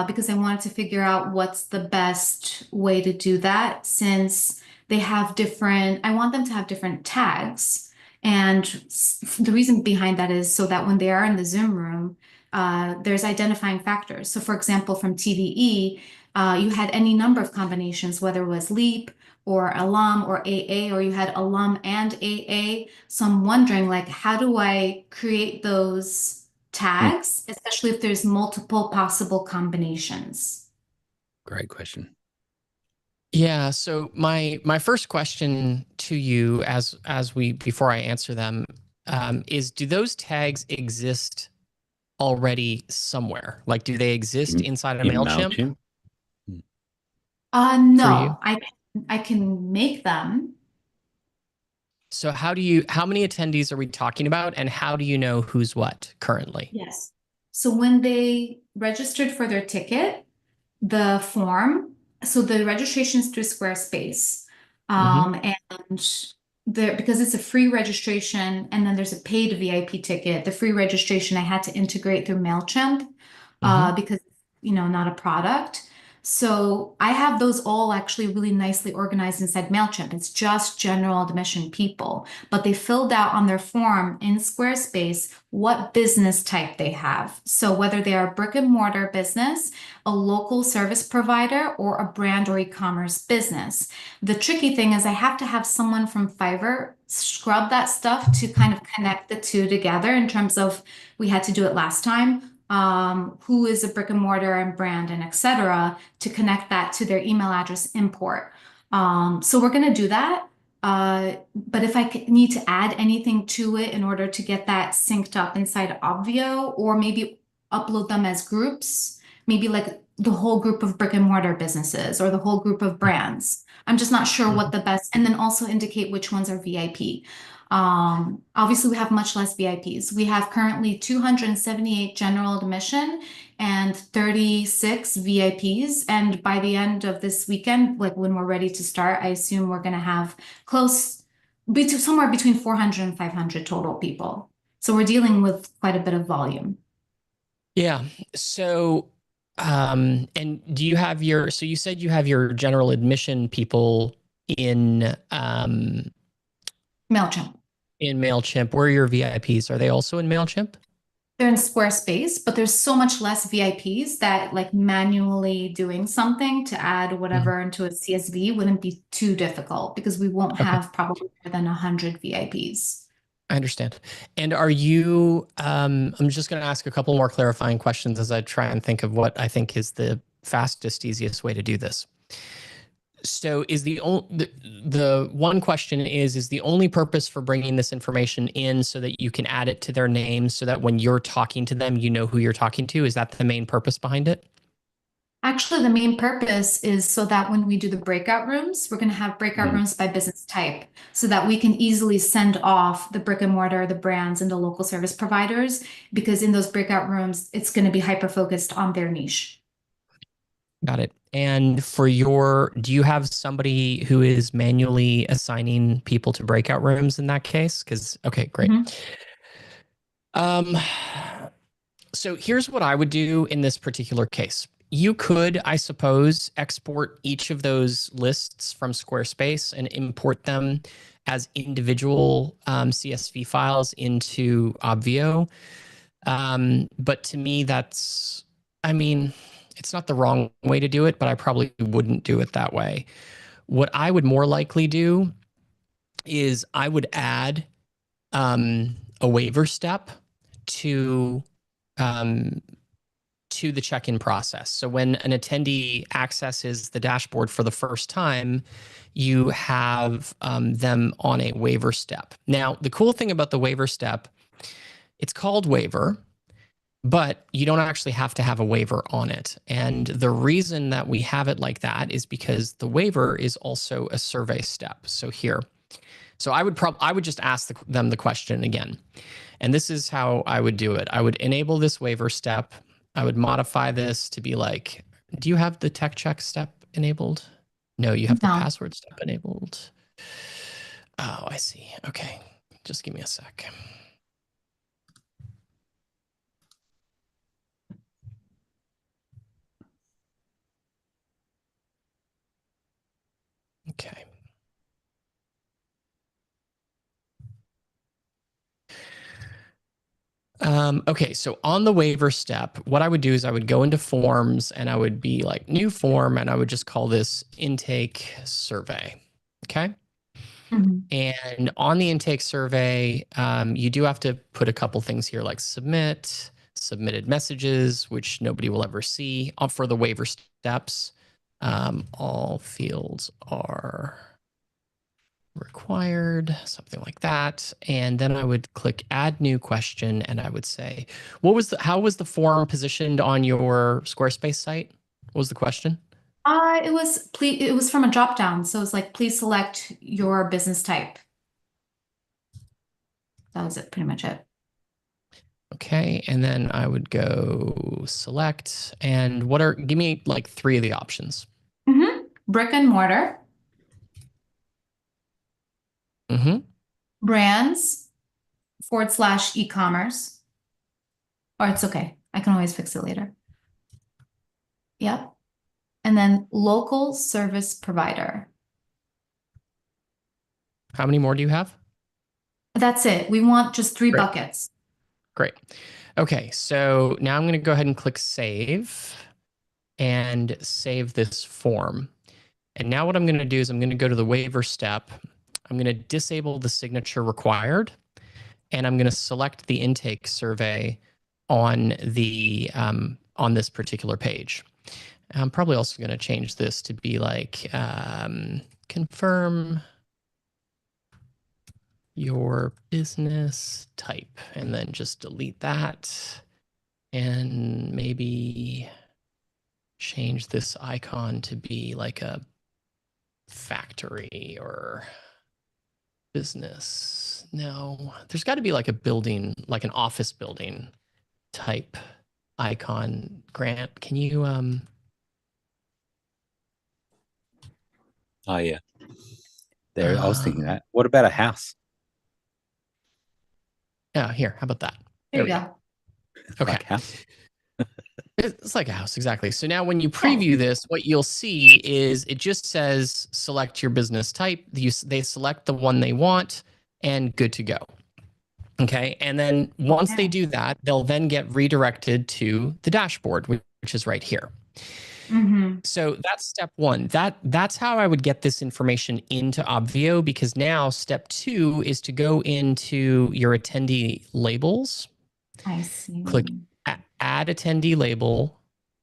because I wanted to figure out what's the best way to do that, since they have I want them to have different tags. And the reason behind that is so that when they are in the Zoom room, there's identifying factors. So for example, from TDE, you had any number of combinations, whether it was LEAP or alum or AA, or you had alum and AA. So I'm wondering, like, how do I create those tags, especially if there's multiple possible combinations? Great question. Yeah. So my first question to you, before I answer them, is: do those tags exist already somewhere? Like, do they exist inside of MailChimp? No, I can make them. So how many attendees are we talking about, and how do you know who's what currently? Yes. So when they registered for their ticket, the form, so the registration is through Squarespace. And because it's a free registration and then there's a paid VIP ticket, the free registration I had to integrate through MailChimp because, not a product. So I have those all actually really nicely organized inside MailChimp. It's just general admission people, but they filled out on their form in Squarespace what business type they have. So whether they are a brick and mortar business, a local service provider, or a brand or e-commerce business. The tricky thing is I have to have someone from Fiverr scrub that stuff to kind of connect the two together in terms of, we had to do it last time. Who is a brick and mortar and brand and etc., to connect that to their email address import. So we're going to do that. But if I need to add anything to it in order to get that synced up inside Obvio, or maybe upload them as groups, maybe like the whole group of brick and mortar businesses or the whole group of brands. I'm just not sure what the best, and then also indicate which ones are VIP. Obviously, we have much less VIPs. We have currently 278 general admission and 36 VIPs. And by the end of this weekend, like when we're ready to start, I assume we're going to have somewhere between 400 and 500 total people. So we're dealing with quite a bit of volume. Yeah. So, and do you have so you said you have your general admission people in, MailChimp. In MailChimp. Where are your VIPs? Are they also in MailChimp? They're in Squarespace, but there's so much less VIPs that like manually doing something to add whatever into a CSV wouldn't be too difficult, because we won't have probably more than 100 VIPs. I understand. And are you, I'm just going to ask a couple more clarifying questions as I try and think of what I think is the fastest, easiest way to do this. So is the one question is the only purpose for bringing this information in so that you can add it to their names so that when you're talking to them, you know who you're talking to? Is that the main purpose behind it? Actually, the main purpose is so that when we do the breakout rooms, we're going to have breakout rooms by business type so that we can easily send off the brick and mortar, the brands, and the local service providers, because in those breakout rooms, it's going to be hyper-focused on their niche. Got it. And for do you have somebody who is manually assigning people to breakout rooms in that case? Okay, great. So here's what I would do in this particular case. You could, I suppose, export each of those lists from Squarespace and import them as individual CSV files into Obvio. But to me, it's not the wrong way to do it, but I probably wouldn't do it that way. What I would more likely do is I would add a waiver step to the check-in process. So when an attendee accesses the dashboard for the first time, you have them on a waiver step. Now, the cool thing about the waiver step, it's called waiver, but you don't actually have to have a waiver on it. And the reason that we have it like that is because the waiver is also a survey step. So I would just ask them the question again. And this is how I would do it. I would enable this waiver step. I would modify this to be like, do you have the tech check step enabled? No, you have the password step enabled. Oh, I see. Okay. Just give me a sec. Okay. Okay, so on the waiver step, what I would do is I would go into forms and I would be like new form and I would just call this intake survey. Okay. And on the intake survey, you do have to put a couple things here like submitted messages, which nobody will ever see. For the waiver steps, all fields are required, something like that. And then I would click add new question and I would say, how was the form positioned on your Squarespace site? What was the question? It was from a drop down. So it's like, please select your business type. That was it, pretty much it. Okay. And then I would go select and give me like 3 of the options. Brick and mortar. Brands / e-commerce. Or it's okay. I can always fix it later. Yep. And then local service provider. How many more do you have? That's it. We want just 3 buckets. Great. Okay. So now I'm going to go ahead and click save and save this form. And now what I'm going to do is I'm going to go to the waiver step. I'm going to disable the signature required, and I'm going to select the intake survey on this particular page. I'm probably also going to change this to be like confirm your business type, and then just delete that, and maybe change this icon to be like a factory or business. No, there's got to be like a building, like an office building type icon. Grant, can you Oh yeah. There, I was thinking that. What about a house? Yeah, here. How about that? There we go. Okay. Like house. It's like a house, exactly. So now when you preview this, what you'll see is it just says select your business type. They select the one they want and good to go. Okay. And then once they do that, they'll then get redirected to the dashboard, which is right here. So that's step 1. That's how I would get this information into Obvio, because now step 2 is to go into your attendee labels. I see. Click add attendee label,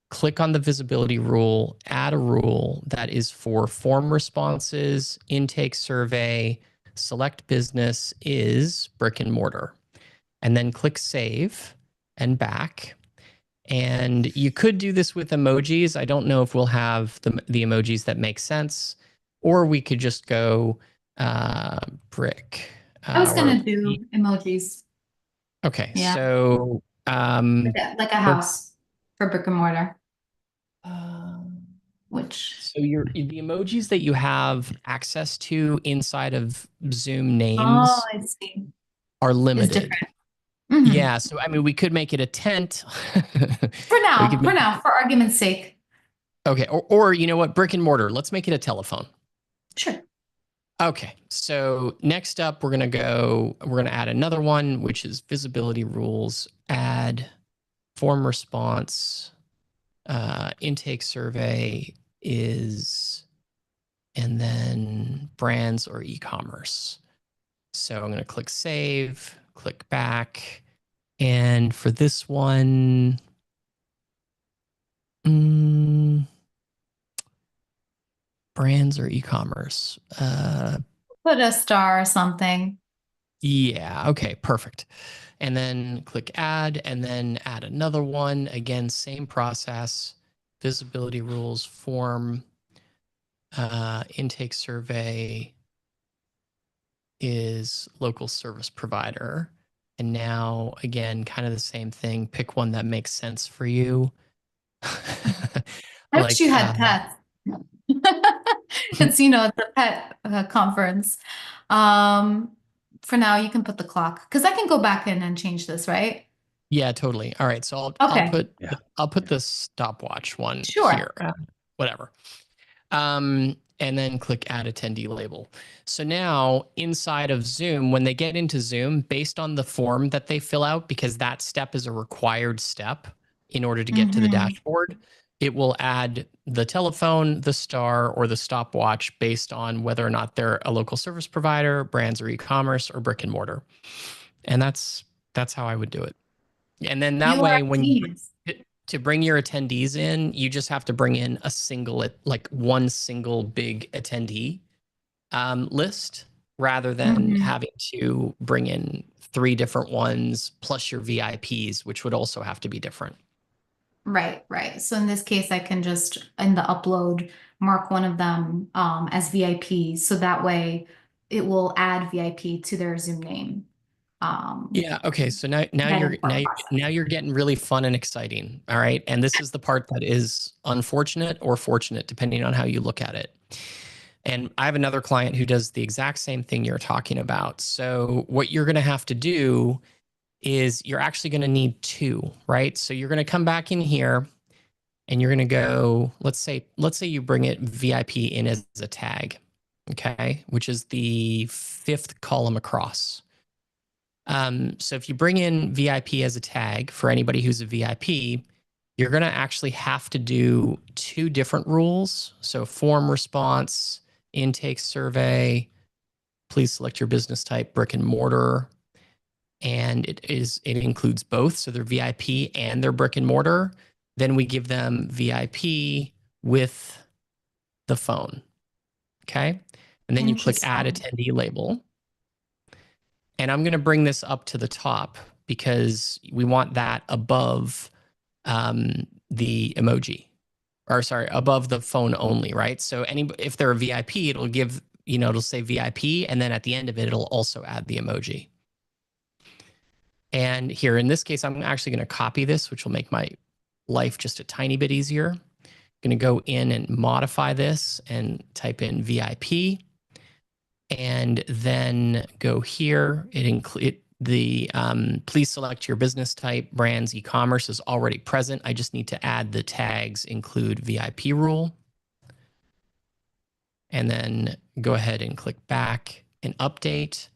click on the visibility rule, add a rule that is for form responses, intake survey, select business is brick and mortar, and then click save and back. And you could do this with emojis. I don't know if we'll have the emojis that make sense, or we could just go brick. I was going to do emojis. Okay. Yeah. So like a house for brick and mortar. which. So the emojis that you have access to inside of Zoom names Oh, I see. are Is limited. different. Mhm. Yeah. So I mean, we could make it a tent. For now, for argument's sake. Okay. Or you know what? Brick and mortar. Let's make it a telephone. Sure. Okay. So next up, we're gonna add another one, which is visibility rules. Add form response. Intake survey is, and then brands or e-commerce. So I'm going to click save, click back. And for this one, brands or e-commerce. Put a star or something. Yeah. Okay. Perfect. And then click add, and then add another one. Again, same process. Visibility rules, form, intake survey is local service provider. And now, again, kind of the same thing. Pick one that makes sense for you. I wish you had pets. It's, at the pet conference. For now, you can put the clock because I can go back in and change this, right? Yeah, totally. All right. So I'll put the stopwatch one here. Whatever. And then click add attendee label. So now inside of Zoom, when they get into Zoom, based on the form that they fill out, because that step is a required step in order to get to the dashboard, it will add the telephone, the star, or the stopwatch based on whether or not they're a local service provider, brands or e-commerce, or brick and mortar. And that's how I would do it. And then that way, to bring your attendees in, you just have to bring in one single big attendee list rather than having to bring in 3 different ones plus your VIPs, which would also have to be different. Right. So in this case, I can just, in the upload, mark one of them as VIP. So that way it will add VIP to their Zoom name. Yeah. Okay. So now you're getting really fun and exciting. All right. And this is the part that is unfortunate or fortunate, depending on how you look at it. And I have another client who does the exact same thing you're talking about. So what you're going to have to do is you're actually going to need 2, right? So you're going to come back in here and you're going to go, let's say you bring it VIP in as a tag, okay, which is the 5th column across. So if you bring in VIP as a tag for anybody who's a VIP, you're going to actually have to do 2 different rules. So form response, intake survey, please select your business type, brick and mortar. And it includes both. So they're VIP and they're brick and mortar. Then we give them VIP with the phone. Okay. And then you click add attendee label. And I'm going to bring this up to the top because we want that above the emoji, or sorry, above the phone only, right? So if they're a VIP, it'll give, it'll say VIP, and then at the end of it, it'll also add the emoji. And here in this case, I'm actually going to copy this, which will make my life just a tiny bit easier. I'm going to go in and modify this and type in VIP. And then go here. Please select your business type, brands, e-commerce is already present. I just need to add the tags include VIP rule. And then go ahead and click back and update.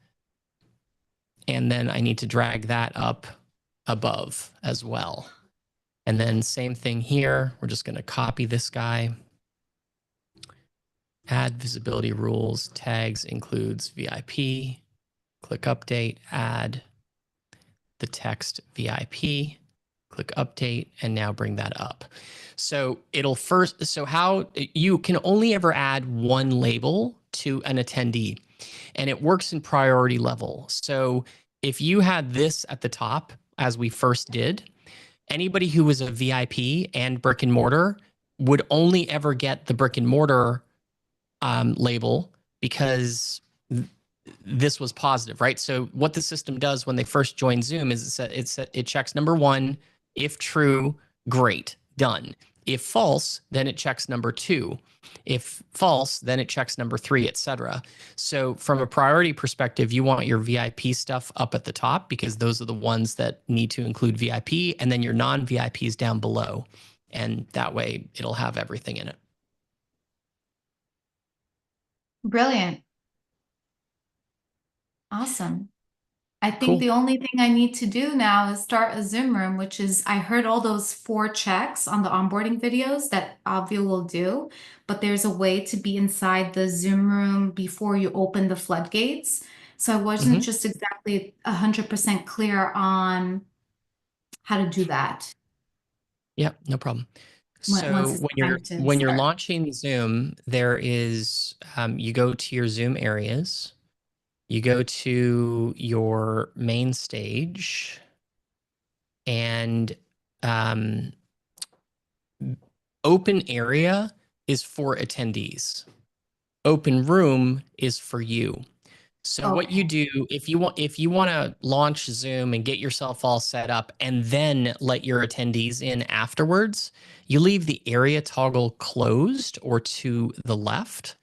And then I need to drag that up above as well. And then same thing here. We're just going to copy this guy. Add visibility rules, tags includes VIP. Click update, add the text VIP, click update, and now bring that up. So how you can only ever add one label to an attendee, and it works in priority level. So if you had this at the top, as we first did, anybody who was a VIP and brick and mortar would only ever get the brick and mortar label because this was positive, right? So what the system does when they first join Zoom is it checks number 1, if true, great, done. If false, then it checks number 2. If false, then it checks number 3, etc. So from a priority perspective, you want your VIP stuff up at the top because those are the ones that need to include VIP, and then your non-VIPs down below. And that way it'll have everything in it. Brilliant. Awesome. I think Cool. the only thing I need to do now is start a Zoom room, which is I heard all those 4 checks on the onboarding videos that Obvio will do, but there's a way to be inside the Zoom room before you open the floodgates. So I wasn't just exactly 100% clear on how to do that. Yeah, no problem. Once So it's when time to you're start. launching Zoom, there is you go to your Zoom areas, you go to your main stage, and open area is for attendees. Open room is for you. So what you do if you want to launch Zoom and get yourself all set up and then let your attendees in afterwards, you leave the area toggle closed or to the left.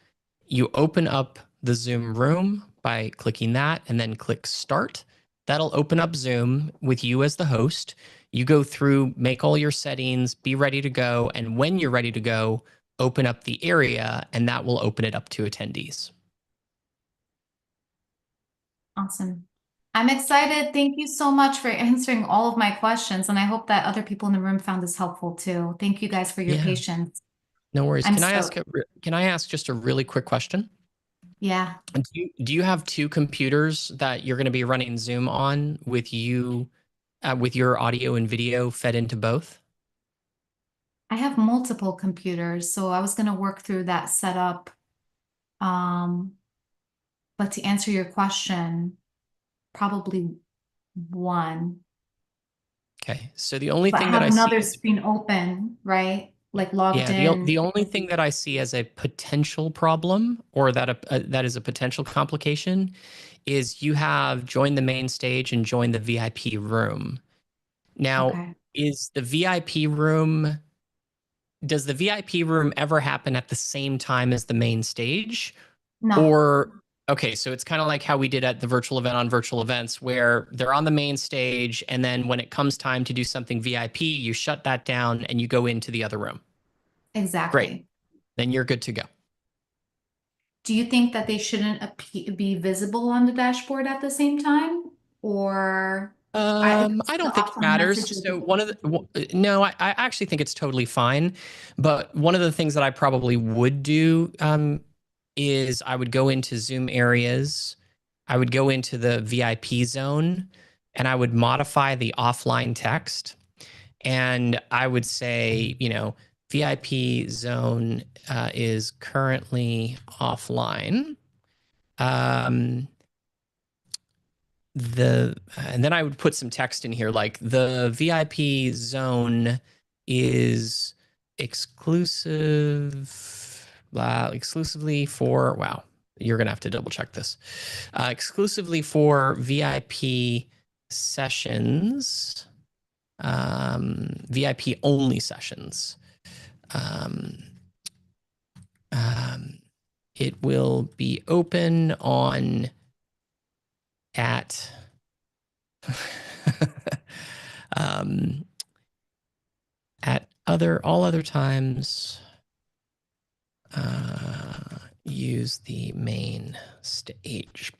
You open up the Zoom room by clicking that and then click start. That'll open up Zoom with you as the host. You go through, make all your settings, be ready to go. And when you're ready to go, open up the area and that will open it up to attendees. Awesome. I'm excited. Thank you so much for answering all of my questions. And I hope that other people in the room found this helpful too. Thank you guys for your patience. No worries. I'm Can I ask just a really quick question? Yeah. Do you have 2 computers that you're going to be running Zoom on with you, with your audio and video fed into both? I have multiple computers, so I was going to work through that setup. But to answer your question, probably one. Okay. So the only But thing that have I see another screen open, right? Like logged in. the only thing that I see as a potential problem or that that is a potential complication is you have joined the main stage and joined the VIP room. Now, is the VIP room does the VIP room ever happen at the same time as the main stage? No. Or, okay, so it's kind of like how we did at the virtual event on virtual events where they're on the main stage. And then when it comes time to do something VIP, you shut that down and you go into the other room. Exactly. Great. Then you're good to go. Do you think that they shouldn't be visible on the dashboard at the same time? Or I don't think it matters. So no, I actually think it's totally fine. But one of the things that I probably would do is I would go into Zoom areas, I would go into the VIP zone, and I would modify the offline text. And I would say, VIP zone is currently offline. And then I would put some text in here like the VIP zone is exclusively for, wow, you're going to have to double check this. Exclusively for VIP sessions, VIP only sessions. It will be open on at at all other times. Use the main stage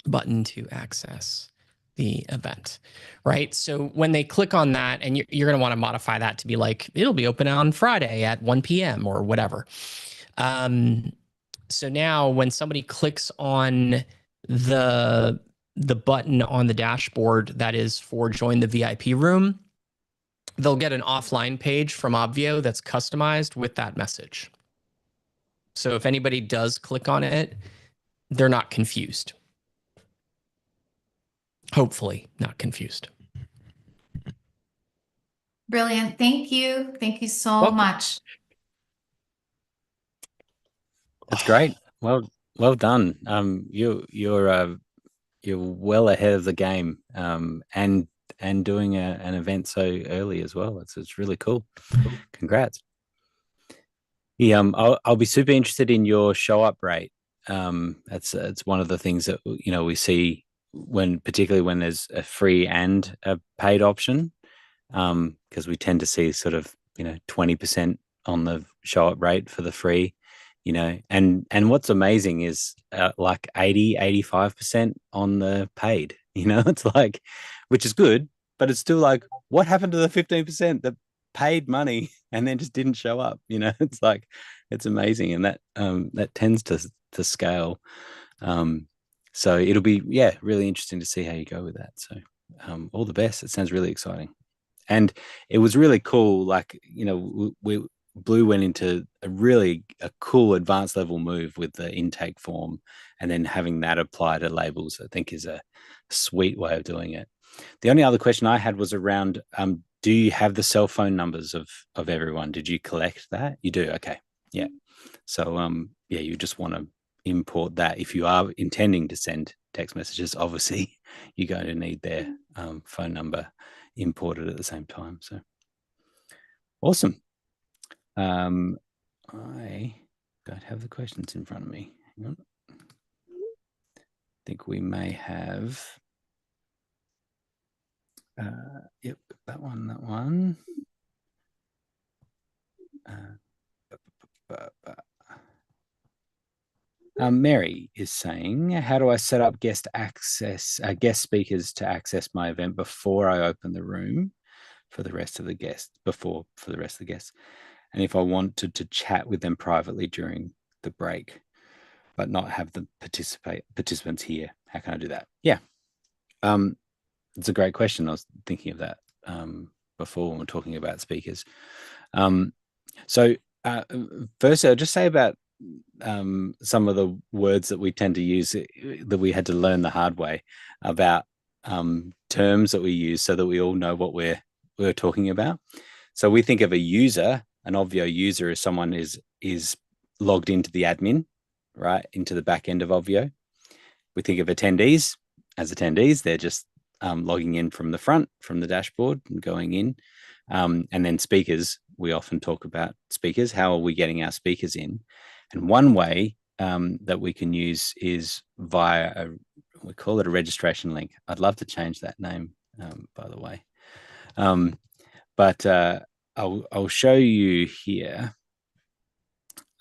button to access the event, right? So when they click on that, and you're going to want to modify that to be like, it'll be open on Friday at 1 p.m. or whatever. So now when somebody clicks on the button on the dashboard that is for join the VIP room, they'll get an offline page from Obvio that's customized with that message. So if anybody does click on it, they're not confused. Hopefully not confused. Brilliant. Thank you. Thank you so much. That's great. Well done. You're well ahead of the game. And and doing an event so early as well. It's really cool. Congrats. Yeah, I'll be super interested in your show up rate. It's one of the things that we see particularly when there's a free and a paid option, because we tend to see sort of 20% on the show up rate for the free, and what's amazing is like 85% on the paid. It's like, which is good, but it's still like, what happened to the 15% that paid money and then just didn't show up? It's like, it's amazing, and that tends to scale. So it'll be really interesting to see how you go with that. So all the best. It sounds really exciting, and it was really cool. Like, Blue went into a cool advanced level move with the intake form, and then having that apply to labels, I think, is a sweet way of doing it. The only other question I had was around, do you have the cell phone numbers of everyone? Did you collect that? You do? Okay. Yeah. So, you just want to import that. If you are intending to send text messages, obviously you're going to need their phone number imported at the same time. So awesome. I don't have the questions in front of me. Hang on. I think we may have. Yep, that one. Mary is saying, how do I set up guest speakers to access my event before I open the room for the rest of the guests, and if I wanted to chat with them privately during the break, but not have the participants here, how can I do that? Yeah. It's a great question. I was thinking of that before when we're talking about speakers. So first, I'll just say about some of the words that we tend to use that we had to learn the hard way about terms that we use so that we all know what we're talking about. So we think of a user, an Obvio user, as someone is logged into the admin, right, into the back end of Obvio. We think of attendees as attendees. They're just logging in from the front, from the dashboard, and going in. And then speakers, we often talk about speakers. How are we getting our speakers in? And one way that we can use is via we call it a registration link. I'd love to change that name, by the way. But I'll show you here.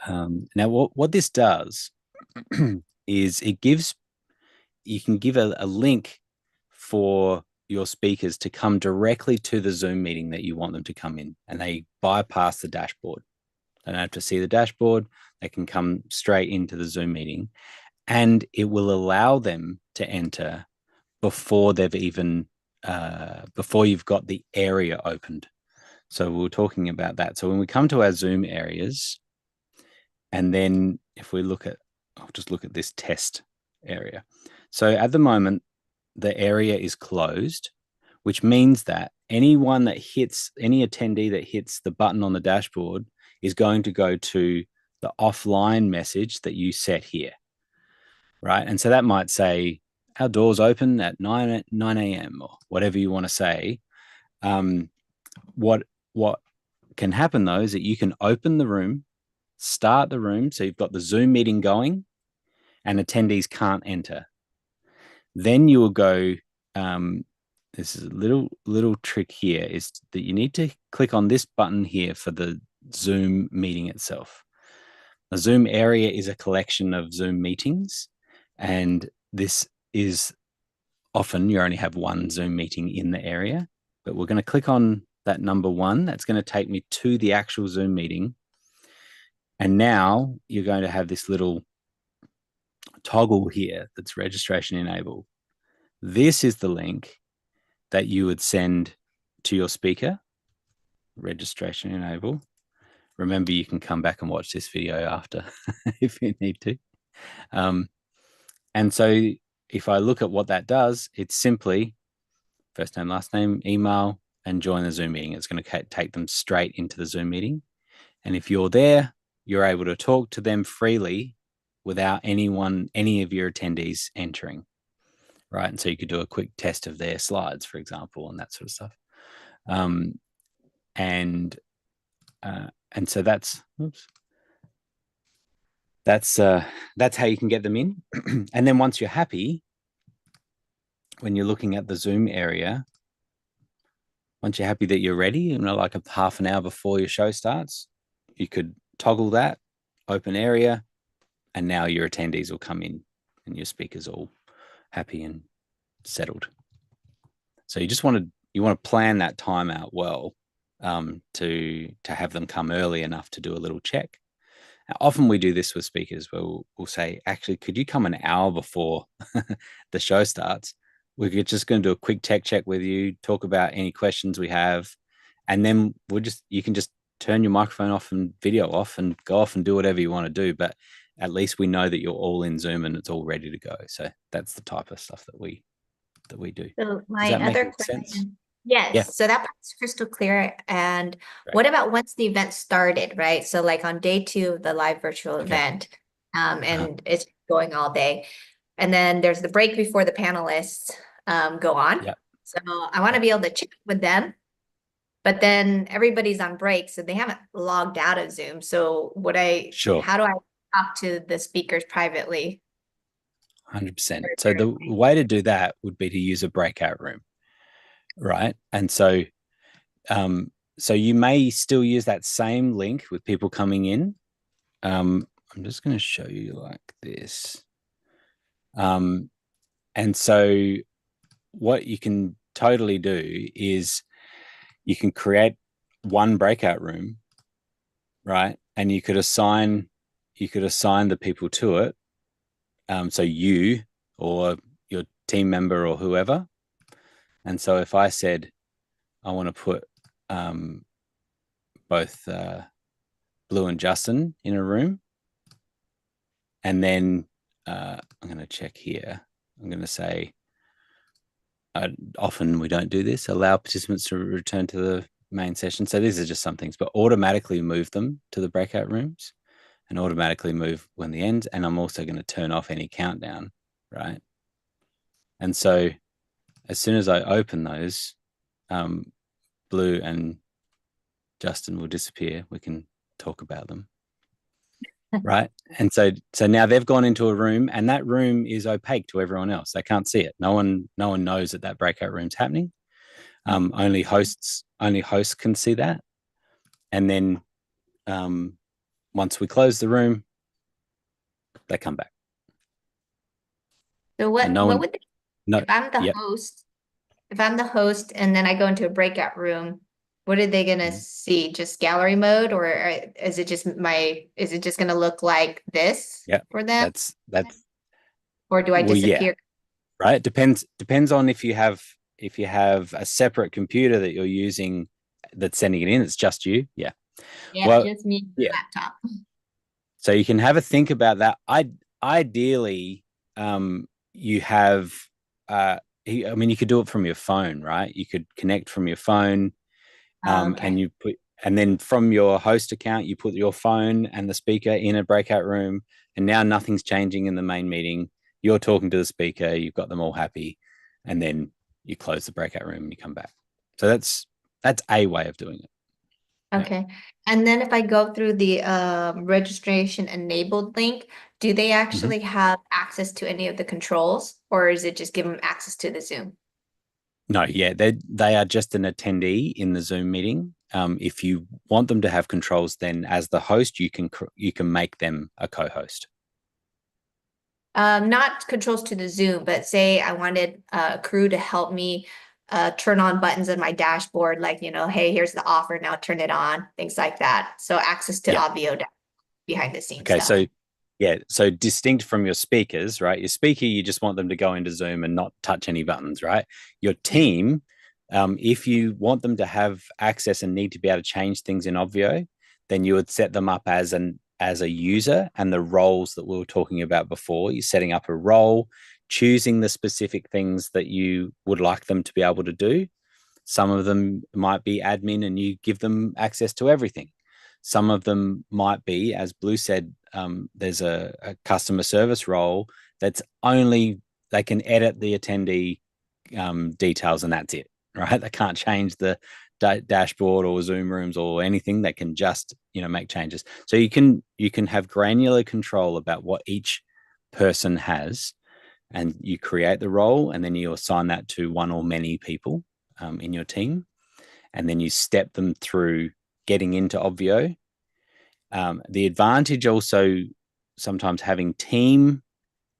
Now, what this does is you can give a link for your speakers to come directly to the Zoom meeting that you want them to come in, and they bypass the dashboard. They don't have to see the dashboard. They can come straight into the Zoom meeting, and it will allow them to enter before they've even before you've got the area opened. So we were talking about that. So when we come to our Zoom areas, and then if we I'll just look at this test area. So at the moment, the area is closed, which means that any attendee that hits the button on the dashboard is going to go to the offline message that you set here, right? And so that might say, our doors open at 9 a.m. or whatever you want to say. What can happen, though, is that you can open the room, start the room, so you've got the Zoom meeting going, and attendees can't enter. Then you will go, this is a little trick here, is that you need to click on this button here for the Zoom meeting itself. The Zoom area is a collection of Zoom meetings, and this is often you only have one Zoom meeting in the area, but we're going to click on that number 1. That's going to take me to the actual Zoom meeting. And now you're going to have this little toggle here that's registration enabled. This is the link that you would send to your speaker, registration enable. Remember, you can come back and watch this video after if you need to. And so if I look at what that does, it's simply first name, last name, email, and join the Zoom meeting. It's going to take them straight into the Zoom meeting. And if you're there, you're able to talk to them freely without any of your attendees entering, right? And so you could do a quick test of their slides, for example, and that sort of stuff. And so that's how you can get them in. And then once you're happy, when you're looking at the Zoom area, once you're happy that you're ready, like a half an hour before your show starts, you could toggle that open area, and now your attendees will come in and your speakers all happy and settled. So you want to plan that time out well, to have them come early enough to do a little check. Now, often we do this with speakers where we'll say, actually, could you come an hour before the show starts? We're just going to do a quick tech check with you, talk about any questions we have, and then you can just turn your microphone off and video off and go off and do whatever you want to do. But at least we know that you're all in Zoom and it's all ready to go. So that's the type of stuff that we do. So Does my that make other sense? question, yes, Yeah. so that part's crystal clear. And Right. what about once the event started, right? So like on day 2 of the live virtual event, and it's going all day. And then there's the break before the panelists go on. Yep. So I want to be able to chat with them, but then everybody's on break, so they haven't logged out of Zoom. So Sure. how do I talk to the speakers privately? 100%. So the way to do that would be to use a breakout room, right? And so, so you may still use that same link with people coming in. I'm just going to show you like this. And so what you can totally do is you can create one breakout room, right? And you could assign the people to it. So you or your team member or whoever. And so if I said, I want to put both Blue and Justin in a room, and then I'm going to check here. I'm going to say, often we don't do this, allow participants to return to the main session. So these are just some things, but automatically move them to the breakout rooms and automatically move when the ends. And I'm also going to turn off any countdown, right? And so as soon as I open those, Blue and Justin will disappear. We can talk about them. Right. And so now they've gone into a room, and that room is opaque to everyone else. They can't see it. No one knows that breakout room's happening. Only hosts can see that. And then once we close the room, they come back. So what would they, if I'm the yep. host, and then I go into a breakout room, what are they gonna see? Just gallery mode, or is it just gonna look like this for them? That's or do I disappear? Yeah. Right. Depends on if you have a separate computer that you're using that's sending it in. It's just you. Yeah. Yeah, well, just me, laptop. So you can have a think about that. Ideally, you have you could do it from your phone, right? You could connect from your phone. And then from your host account, you put your phone and the speaker in a breakout room, and now nothing's changing in the main meeting. You're talking to the speaker, you've got them all happy, and then you close the breakout room and you come back. So that's a way of doing it. Okay. Yeah. And then if I go through the registration enabled link, do they actually have access to any of the controls, or is it just give them access to the Zoom? No, yeah, they are just an attendee in the Zoom meeting. If you want them to have controls, then as the host, you can make them a co-host. Not controls to the Zoom, but say I wanted a crew to help me turn on buttons in my dashboard, like, hey, here's the offer, now turn it on, things like that. So access to Obvio behind the scenes. Okay, stuff. so distinct from your speakers, right? Your speaker, you just want them to go into Zoom and not touch any buttons, right? Your team, if you want them to have access and need to be able to change things in Obvio, then you would set them up as a user, and the roles that we were talking about before. You're setting up a role, choosing the specific things that you would like them to be able to do. Some of them might be admin and you give them access to everything. Some of them might be, as Blue said, there's a customer service role that's only edit the attendee details, and that's it, right? They can't change the dashboard or Zoom rooms or anything. They can just, make changes. So you can have granular control about what each person has, and you create the role, and then you assign that to one or many people in your team, and then you step them through getting into Obvio. The advantage also sometimes having team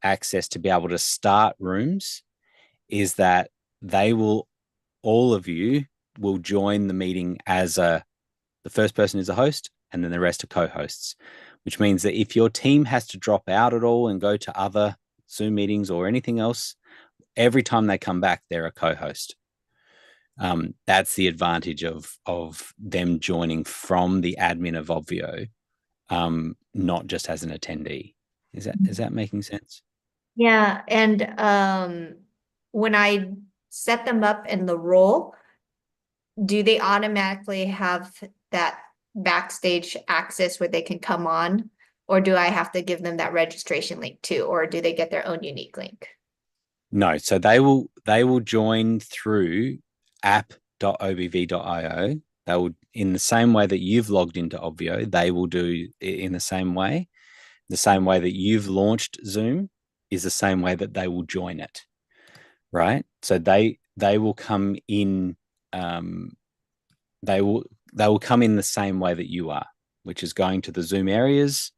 access to be able to start rooms is that all of you will join the meeting as the first person is a host, and then the rest are co-hosts, which means that if your team has to drop out at all and go to other Zoom meetings or anything else, every time they come back, they're a co-host. That's the advantage of them joining from the admin of Obvio, not just as an attendee. Is that making sense? Yeah, and when I set them up in the role, do they automatically have that backstage access where they can come on? Or do I have to give them that registration link too? Or do they get their own unique link? No, so they will join through app.obv.io. They will, in the same way that you've logged into Obvio, they will do it in the same way. The same way that you've launched Zoom is the same way that they will join it, right? So they will come in. They will come in the same way that you are, which is going to the Zoom areas,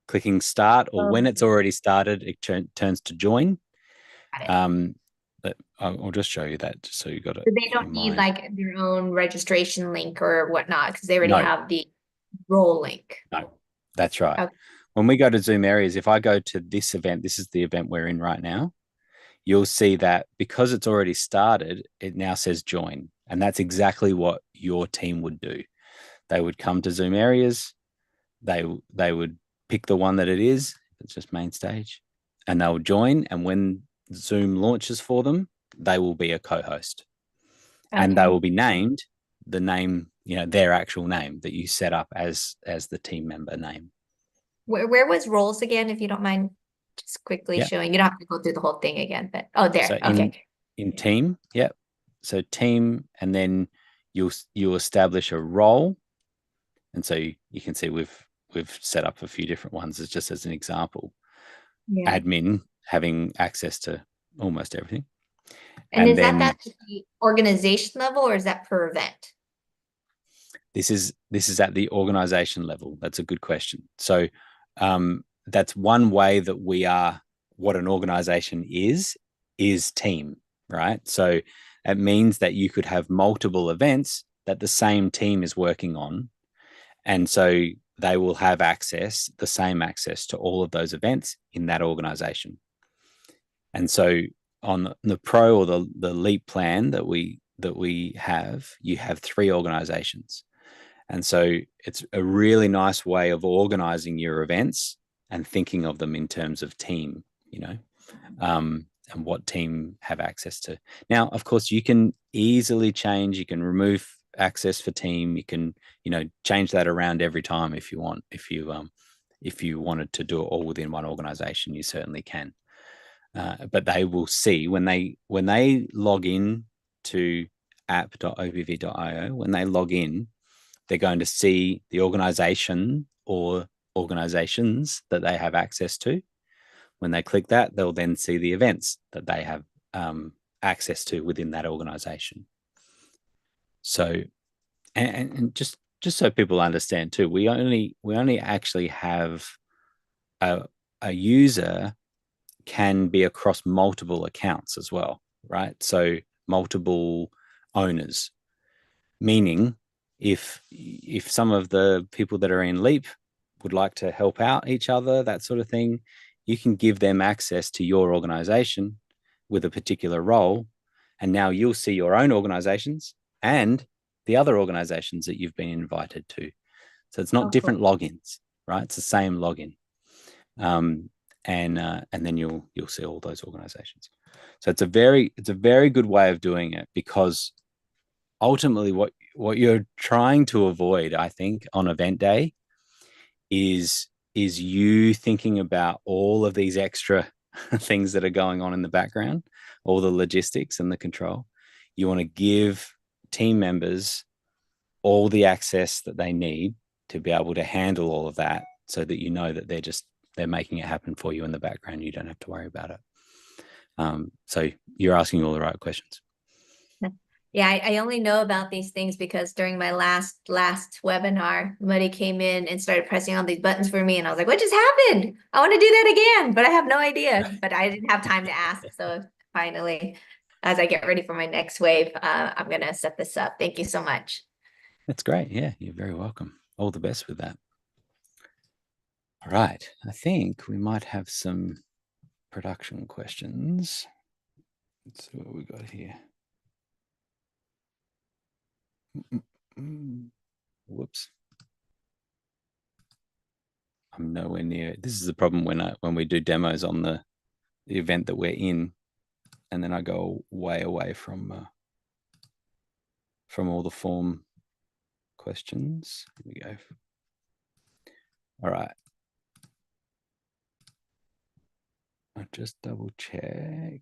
clicking start, or when it's already started, it turns to join. But I'll just show you that just so you got it. So they don't need like their own registration link or whatnot because they already No. have the role link. No, that's right. Okay. When we go to Zoom areas, if I go to this event, this is the event we're in right now, you'll see that because it's already started, it now says join. And that's exactly what your team would do. They would come to Zoom areas, they would pick the one that it is, it's just main stage, and they'll join. And when Zoom launches for them, they will be a co-host. Okay. And they will be named the name, their actual name that you set up as the team member name. Where was roles again, if you don't mind just quickly showing? You don't have to go through the whole thing again, but there. So okay. In team, so team, and then you'll establish a role. And so you can see we've set up a few different ones as just as an example. Yeah. Admin having access to almost everything. And is that at the organization level, or is that per event? This is at the organization level. That's a good question. So that's one way that we are, what an organization is team, right? So it means that you could have multiple events that the same team is working on. And so they will have the same access to all of those events in that organization. And so on the pro or the LEAP plan that we have, you have 3 organizations. And so it's a really nice way of organizing your events and thinking of them in terms of team, and what team have access to. Now, of course, you can easily change, you can remove access for team, you can, change that around every time if you want. If you wanted to do it all within one organization, you certainly can. But they will see when they log in to app.obv.io, when they log in, they're going to see the organization or organizations that they have access to. When they click that, they'll then see the events that they have access to within that organization. So, and just so people understand too, we only actually have a user can be across multiple accounts as well, right? So multiple owners, meaning if some of the people that are in LEAP would like to help out each other, that sort of thing, you can give them access to your organization with a particular role. And now you'll see your own organizations and the other organizations that you've been invited to. So it's not different logins, right? It's the same login. And then you'll see all those organizations. So it's a very good way of doing it, because ultimately what you're trying to avoid, I think, on event day is you thinking about all of these extra things that are going on in the background, all the logistics and the control. You want to give team members all the access that they need to be able to handle all of that, so that you know that they're making it happen for you in the background. You don't have to worry about it. So you're asking all the right questions. Yeah, I only know about these things because during my last webinar, Muddy came in and started pressing all these buttons for me, and I was like, "What just happened? I want to do that again," but I have no idea. But I didn't have time to ask, so finally, as I get ready for my next wave, I'm gonna set this up. Thank you so much. That's great. Yeah, you're very welcome. All the best with that. All right, I think we might have some production questions. Let's see what we got here. Whoops. I'm nowhere near. This is the problem when we do demos on the event that we're in, and then I go way away from all the form questions. Here we go. All right. I'll just double check.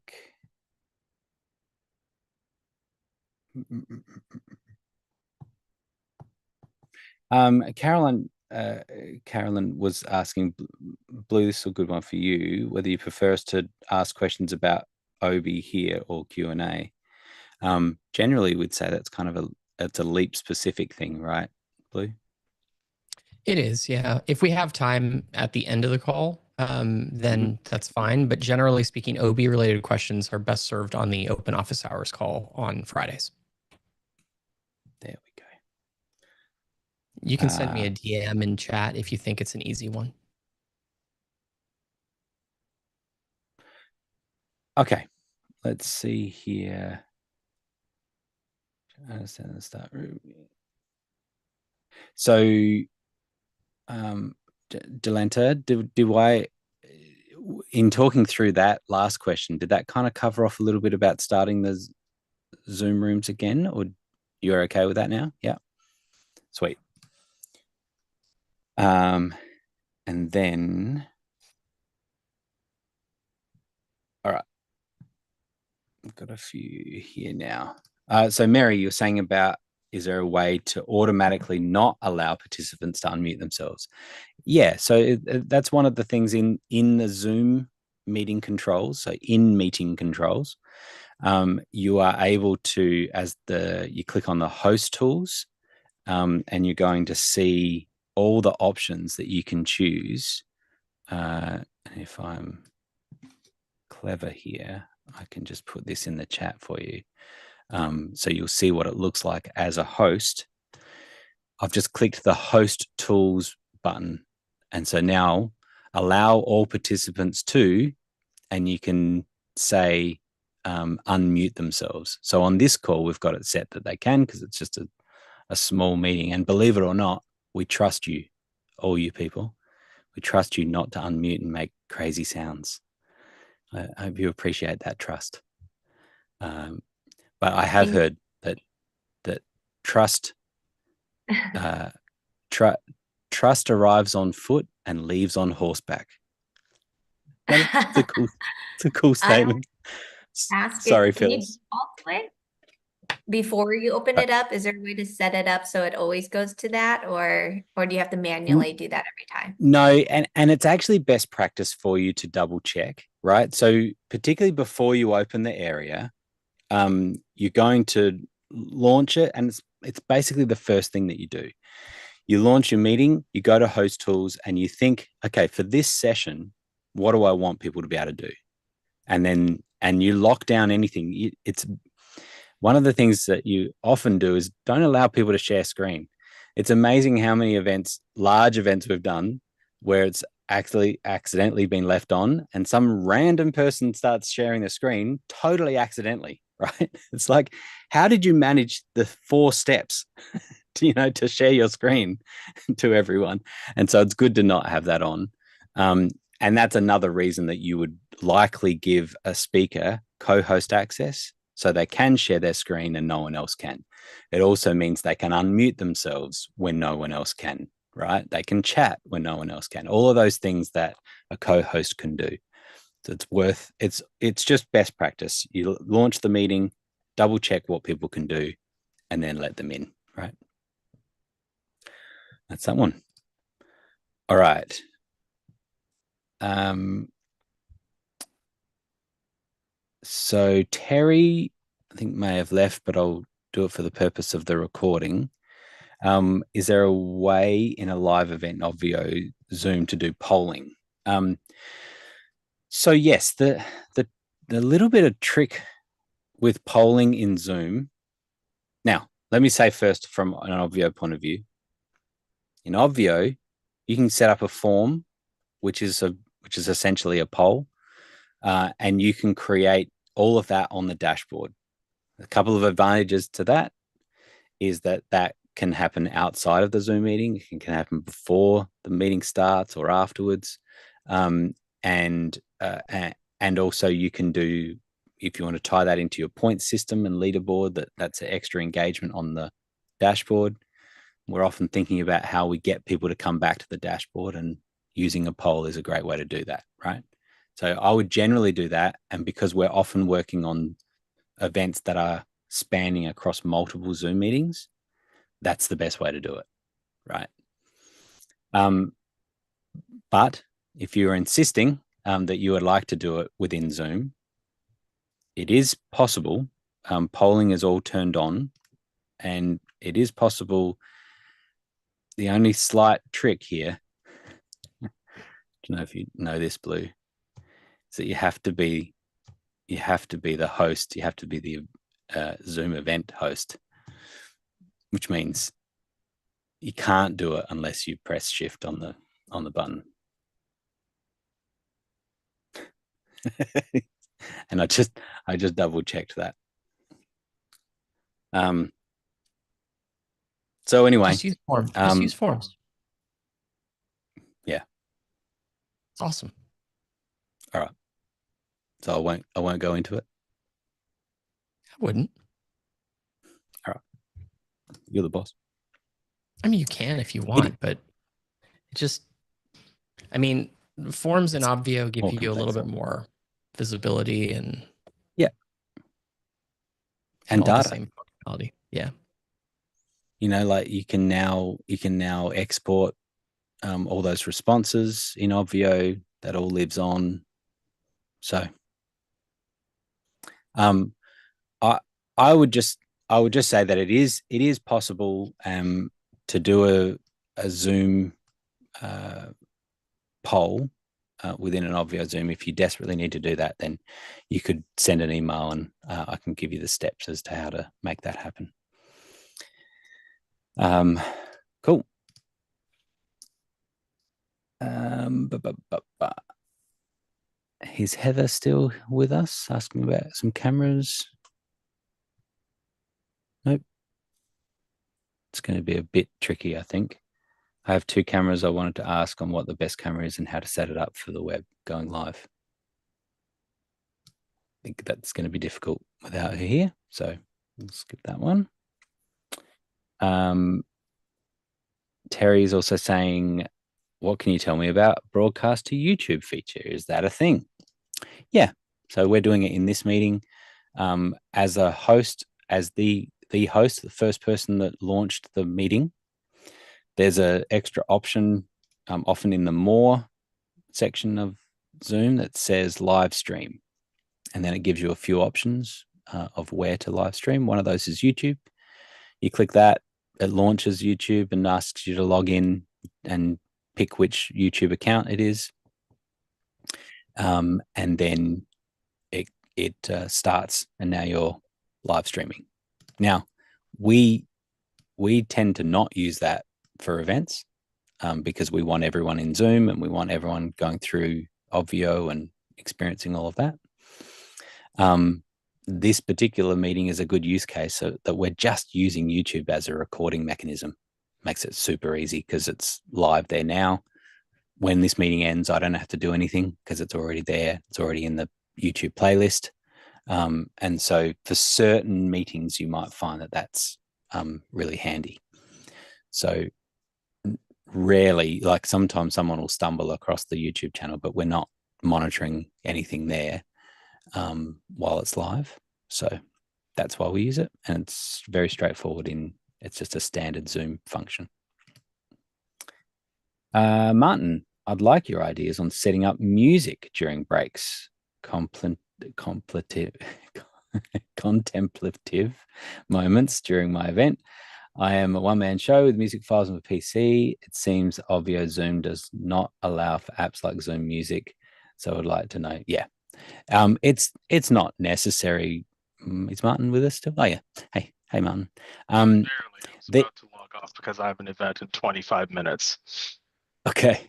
Carolyn was asking, Blue, this is a good one for you, whether you prefer us to ask questions about Obi here or Q&A. Generally, we'd say that's kind of it's a Leap specific thing, right, Blue? It is, yeah. If we have time at the end of the call, then that's fine. But generally speaking, OB related questions are best served on the open office hours call on Fridays. There we go. You can send me a DM in chat if you think it's an easy one. Okay, let's see here. Understand the start room. So, Delenta, do I, in talking through that last question, did that kind of cover off a little bit about starting the Zoom rooms again, or you're okay with that now? Yeah, sweet. And then, all right, I've got a few here now. So Mary, you're saying about, is there a way to automatically not allow participants to unmute themselves? Yeah, so that's one of the things in the Zoom meeting controls. So in meeting controls, you are able to, you click on the host tools, and you're going to see all the options that you can choose. And if I'm clever here, I can just put this in the chat for you. So you'll see what it looks like as a host. I've just clicked the host tools button. And so now allow all participants to, and you can say unmute themselves. So on this call, we've got it set that they can, because it's just a small meeting. And believe it or not, we trust you, all you people. We trust you not to unmute and make crazy sounds. I hope you appreciate that trust. But I have heard that trust trust arrives on foot and leaves on horseback. It's a cool statement. Sorry, Can you Phyllis. default to it before you open it up? Is there a way to set it up so it always goes to that, or do you have to manually do that every time? No, and it's actually best practice for you to double check, right? So particularly before you open the area, you're going to launch it, and it's basically the first thing that you do. You launch your meeting, you go to host tools, and you think, okay, for this session, what do I want people to be able to do? And you lock down anything. It's one of the things that you often do is don't allow people to share screen. It's amazing how many large events we've done where it's actually accidentally been left on, and some random person starts sharing the screen totally accidentally, right? It's like, how did you manage the 4 steps to share your screen to everyone? And so it's good to not have that on. And that's another reason that you would likely give a speaker co-host access, so they can share their screen and no one else can. It also means they can unmute themselves when no one else can, right? They can chat when no one else can. All of those things that a co-host can do. So it's just best practice. You launch the meeting, double check what people can do, and then let them in, right? That's that one. All right. So Terry, I think, may have left, but I'll do it for the purpose of the recording. Is there a way in a live event in Obvio Zoom to do polling? So yes, the little bit of trick with polling in Zoom. Now, let me say first from an Obvio point of view. In Obvio, you can set up a form, which is essentially a poll, and you can create all of that on the dashboard. A couple of advantages to that is that can happen outside of the Zoom meeting. It can happen before the meeting starts or afterwards. And also you can do, if you want to tie that into your point system and leaderboard, that's an extra engagement on the dashboard. We're often thinking about how we get people to come back to the dashboard, and using a poll is a great way to do that, right? So I would generally do that. And because we're often working on events that are spanning across multiple Zoom meetings, that's the best way to do it, right? But if you're insisting that you would like to do it within Zoom, it is possible. Polling is all turned on, and it is possible. The only slight trick here, I don't know if you know this, Blue, is that you have to be the host. You have to be the Zoom event host, which means you can't do it unless you press shift on the button. And I just double checked that. So anyway, just use forms. Just use forms. Yeah, it's awesome. All right. So I won't go into it. I wouldn't. All right. You're the boss. I mean, you can if you want, but it just, I mean, forms in Obvio give you a little bit more visibility and and all data. The same functionality. Yeah. You know, like you can now export all those responses in Obvio. That all lives on. So I would just say that it is possible to do a Zoom poll within an Obvio Zoom. If you desperately need to do that, then you could send an email, and I can give you the steps as to how to make that happen. Cool. Is Heather still with us, asking about some cameras? Nope. It's going to be a bit tricky, I think. I have two cameras. I wanted to ask on what the best camera is and how to set it up for the web going live. I think that's going to be difficult without her here, so we'll skip that one. Terry is also saying, what can you tell me about broadcast to YouTube feature? Is that a thing? Yeah. So we're doing it in this meeting as a host, as the host, the first person that launched the meeting. There's an extra option often in the more section of Zoom that says live stream. And then it gives you a few options of where to live stream. One of those is YouTube. You click that, it launches YouTube and asks you to log in and pick which YouTube account it is. And then it starts, and now you're live streaming. Now, we tend to not use that for events because we want everyone in Zoom and we want everyone going through Obvio and experiencing all of that. This particular meeting is a good use case so that we're just using YouTube as a recording mechanism. Makes it super easy because it's live there now. When this meeting ends, I don't have to do anything because it's already there. It's already in the YouTube playlist. And so for certain meetings, you might find that that's really handy. So rarely, like sometimes someone will stumble across the YouTube channel, but we're not monitoring anything there while it's live. So that's why we use it. And it's very straightforward it's just a standard Zoom function. Martin, I'd like your ideas on setting up music during breaks. Contemplative moments during my event. I am a one-man show with music files on a PC. It seems Obvio Zoom does not allow for apps like Zoom Music. So I'd like to know. Yeah. It's not necessary. Is Martin with us still? Oh yeah. Hey, Martin. Barely. I was about to log off because I have an event in 25 minutes. Okay.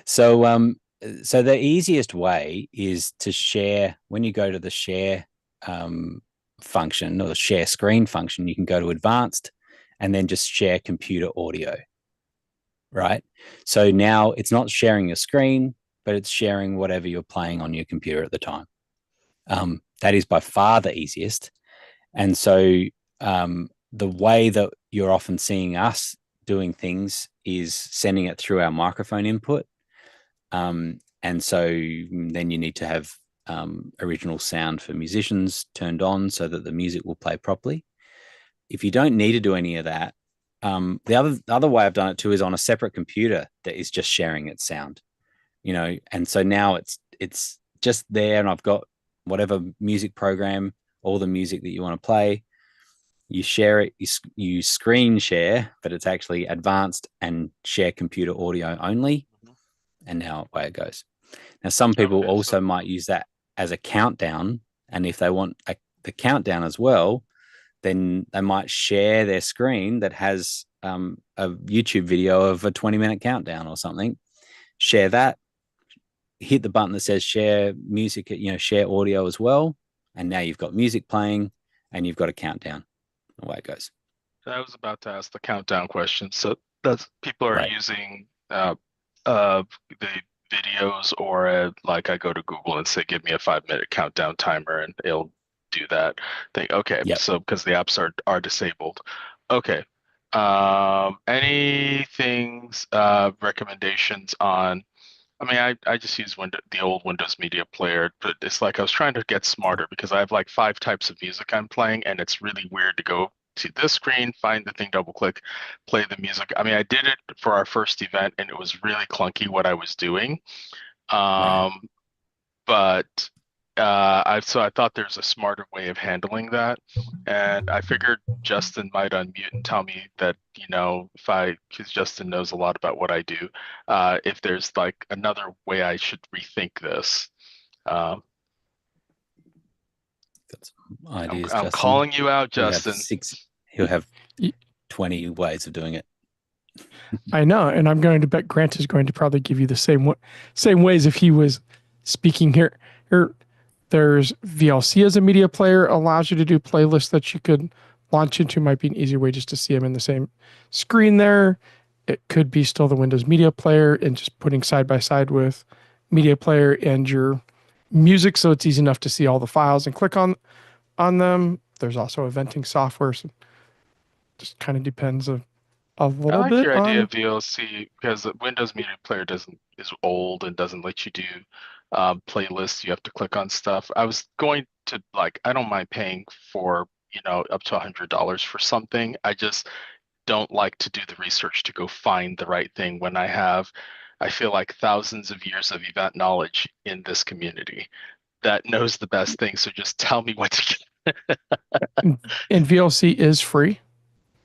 So the easiest way is to share. When you go to the share function or the share screen function, you can go to advanced and then just share computer audio. Right. So now it's not sharing your screen, but it's sharing whatever you're playing on your computer at the time. That is by far the easiest. And so the way that you're often seeing us doing things is sending it through our microphone input. And so then you need to have original sound for musicians turned on so that the music will play properly. If you don't need to do any of that, the other way I've done it too is on a separate computer that is just sharing its sound, and so now it's just there, and I've got whatever music program, all the music that you want to play. You share it, you screen share, but it's actually advanced and share computer audio only. And now away it goes. Now, some people also might use that as a countdown. And if they want the countdown as well, then they might share their screen that has a YouTube video of a 20-minute countdown or something. Share that, hit the button that says share music, share audio as well. And now you've got music playing and you've got a countdown. Away it goes. I was about to ask the countdown question. So that's people are Right. using the videos, or like I go to Google and say, give me a 5-minute countdown timer, and it'll do that. Okay, Yep. so because the apps are disabled. Okay. Any things, recommendations on? I mean, I just use the old Windows Media Player, but it's like I was trying to get smarter because I have like 5 types of music I'm playing, and it's really weird to go to this screen, find the thing, double click, play the music. I mean, I did it for our first event, and it was really clunky what I was doing. Right. But I thought there's a smarter way of handling that, and I figured Justin might unmute and tell me that, because Justin knows a lot about what I do, if there's like another way I should rethink this. Got some ideas, I'm Justin. calling you out, Justin. He'll have 20 ways of doing it. I know, and I'm going to bet Grant is going to probably give you the same ways if he was speaking here. There's VLC as a media player, allows you to do playlists that you could launch into. Might be an easier way just to see them in the same screen there. It could be still the Windows Media Player and just putting side by side with Media Player and your music, so it's easy enough to see all the files and click on them. There's also eventing software, so just kind of depends a little I like bit your idea on. of VLC because the Windows Media Player is old and doesn't let you do playlists. You have to click on stuff. I was going to I don't mind paying for up to $100 for something. I just don't like to do the research to go find the right thing when I feel like thousands of years of event knowledge in this community that knows the best thing. So just tell me what to get. And VLC is free.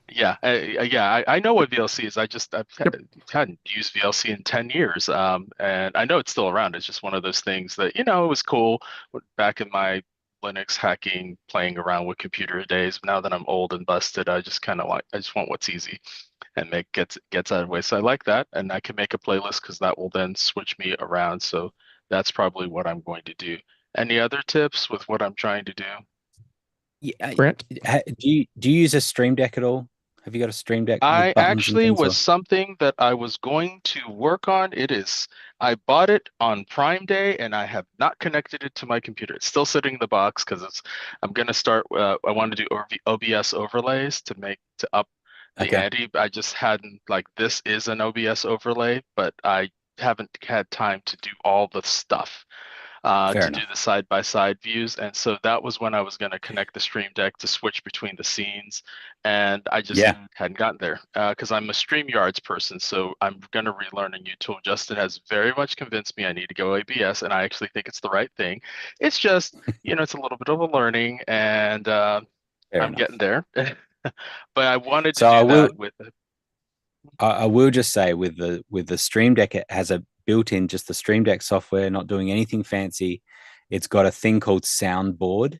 Yeah, I know what VLC is. Hadn't used VLC in 10 years, and I know it's still around. It's just one of those things that it was cool back in my Linux hacking, playing around with computer days. Now that I'm old and busted, I just want what's easy and gets out of the way. So I like that, and I can make a playlist because that will then switch me around. So that's probably what I'm going to do. Any other tips with what I'm trying to do? Yeah. Grant? Do you use a Stream Deck at all? Have you got a Stream Deck I with buttons and actually things? was something that I was going to work on. I bought it on Prime Day and I have not connected it to my computer. It's still sitting in the box because I'm going to start, I want to do OBS overlays to up the Okay. ante. I just hadn't, this is an OBS overlay, but I haven't had time to do all the stuff. To do the side-by-side views. And so that was when I was going to connect the Stream Deck to switch between the scenes. And I just hadn't gotten there because I'm a StreamYards person. So I'm going to relearn a new tool. Justin has very much convinced me I need to go ABS, and I actually think it's the right thing. It's just, it's a little bit of a learning, and I'm getting there. But I wanted to do that with it. I will just say with the Stream Deck, it has a built-in, just the Stream Deck software, not doing anything fancy. It's got a thing called soundboard,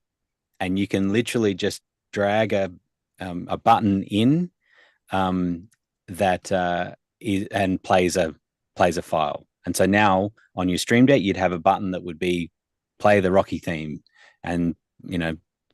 and you can literally just drag a button in that is and plays a file. And so now on your Stream Deck, you'd have a button that would be play the Rocky theme, and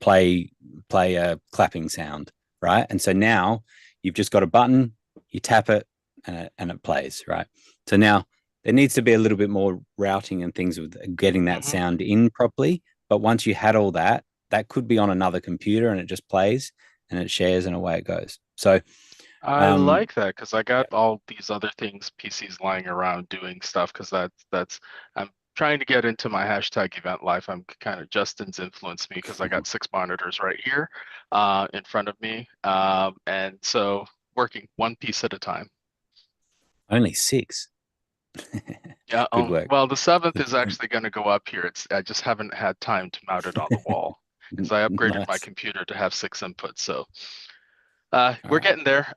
play a clapping sound, right? And so now you've just got a button. You tap it and it plays, right? So now there needs to be a little bit more routing and things with getting that sound in properly. But once you had all that, that could be on another computer and it just plays and it shares and away it goes. So I like that because I got all these other things, PCs lying around doing stuff because that's I'm trying to get into my hashtag event life. I'm kind of Justin's influenced me because I got 6 monitors right here in front of me. And so working one piece at a time. Only 6. Yeah. Good work. Well, the 7th is actually going to go up here. I just haven't had time to mount it on the wall because I upgraded my computer to have 6 inputs. So we're getting there.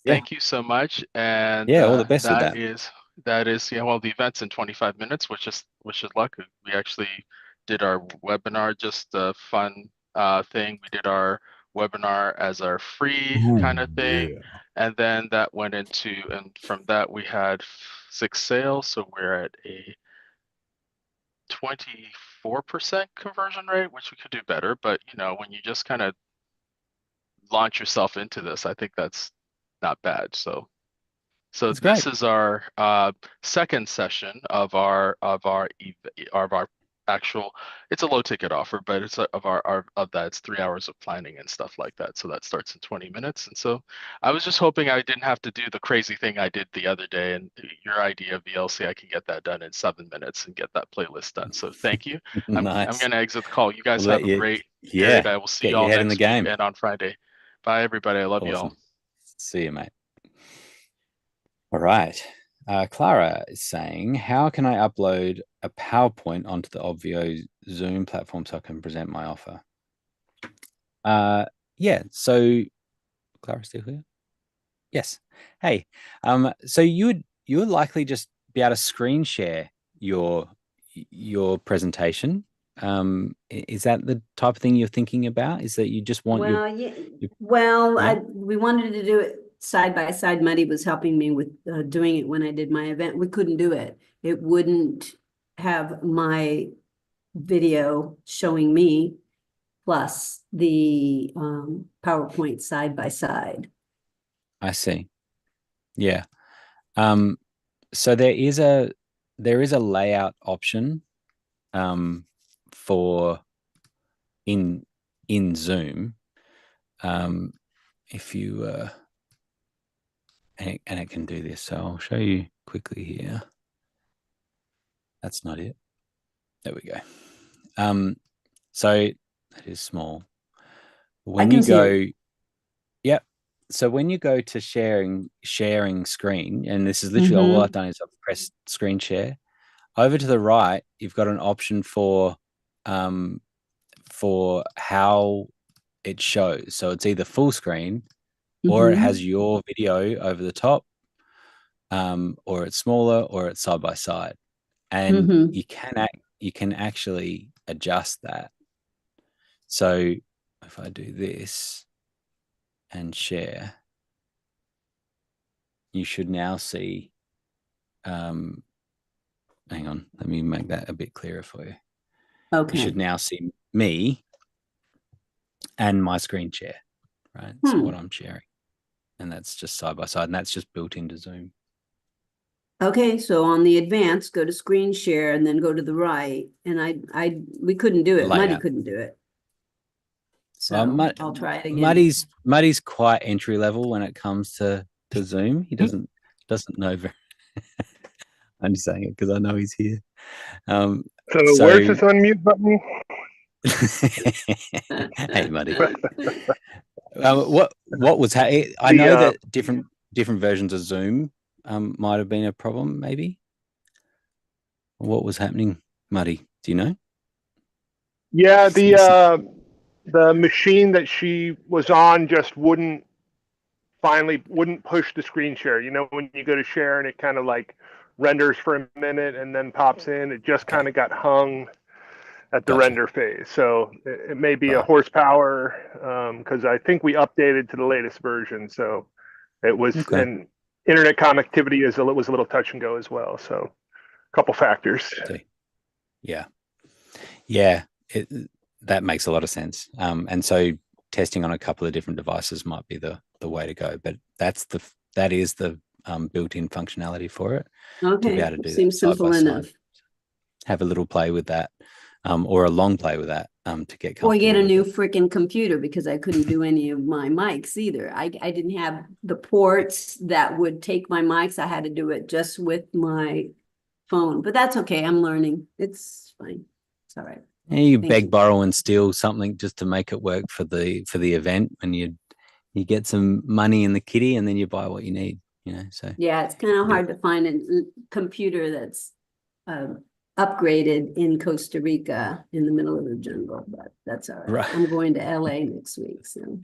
Thank you so much. And all the best with that. That is well, the event's in 25 minutes, which is luck. We actually did our webinar, just a fun thing. We did our webinar as our free kind of thing. And then that went into, and from that we had 6 sales. So we're at a 24% conversion rate, which we could do better. But when you just kind of launch yourself into this, I think that's not bad. So this is our second session of our actual. It's a low ticket offer, but it's of that. It's 3 hours of planning and stuff like that. So that starts in 20 minutes. And so I was just hoping I didn't have to do the crazy thing I did the other day. And your idea of VLC, I can get that done in 7 minutes and get that playlist done. So thank you. Nice. I'm going to exit the call. You guys have a great period. I will see you all next week and on Friday. Bye, everybody. I love you all. See you, mate. All right. Clara is saying, how can I upload a PowerPoint onto the Obvio Zoom platform so I can present my offer? Yeah. So Clara's still here? Yes. Hey. So you would likely just be able to screen share your presentation. Is that the type of thing you're thinking about? Is that you just want we wanted to do it side by side. Muddy was helping me with doing it when I did my event. We couldn't do it. It wouldn't have my video showing me plus the PowerPoint side by side. I see. Yeah. So there is a layout option for in Zoom. If you and it can do this. So I'll show you quickly here. That's not it. There we go. So that is small. When you go, yep. So when you go to sharing screen, and this is literally all I've done is I've pressed screen share. Over to the right, you've got an option for how it shows. So it's either full screen, or it has your video over the top, or it's smaller, or it's side by side, and you can actually adjust that. So if I do this and share, you should now see. Hang on, let me make that a bit clearer for you. Okay. You should now see me and my screen share, right? So what I'm sharing. And that's just side by side, and that's just built into Zoom. Okay, so on the advanced, go to screen share and then go to the right. And we couldn't do it. Muddy couldn't do it. So I'll try it again. Muddy's quite entry level when it comes to Zoom. He doesn't know very. only saying it because I know he's here. So where's this unmute button? Hey, Muddy. What was happening? I know that different versions of Zoom might have been a problem, maybe. What was happening, Muddy? Do you know? Yeah, the machine that she was on just wouldn't push the screen share. You know, when you go to share and it kind of like renders for a minute and then pops in, it just kind of got hung at the render phase. So it may be a horsepower, because I think we updated to the latest version. So it was, and internet connectivity was a little touch and go as well. So a couple factors. Yeah. That makes a lot of sense. And so testing on a couple of different devices might be the way to go. But that is the built-in functionality for it. Okay, to be able to do seems simple enough. Have a little play with that, or a long play with that, to get comfortable. Or get a new freaking computer, because I couldn't do any of my mics either. I didn't have the ports that would take my mics. I had to do it just with my phone, but that's okay. I'm learning. It's fine. It's all right. Yeah, you beg, borrow, and steal something just to make it work for the event, and you get some money in the kitty, and then you buy what you need. So yeah, it's kind of hard to find a computer that's upgraded in Costa Rica in the middle of the jungle, but that's all right. I'm going to LA next week, so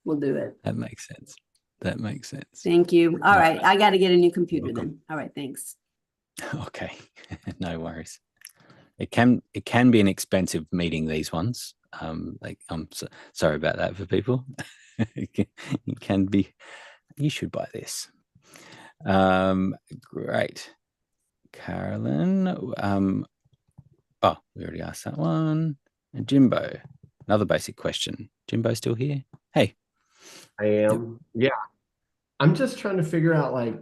we'll do it. That makes sense. Thank you. All right, I got to get a new computer then. All right, thanks. Okay, no worries. It can be an expensive meeting, these ones. Like, I'm sorry about that for people. It can be. You should buy this. Great. Carolyn. We already asked that one. And Jimbo, another basic question. Jimbo still here? Hey. I am. Yeah. I'm just trying to figure out, like,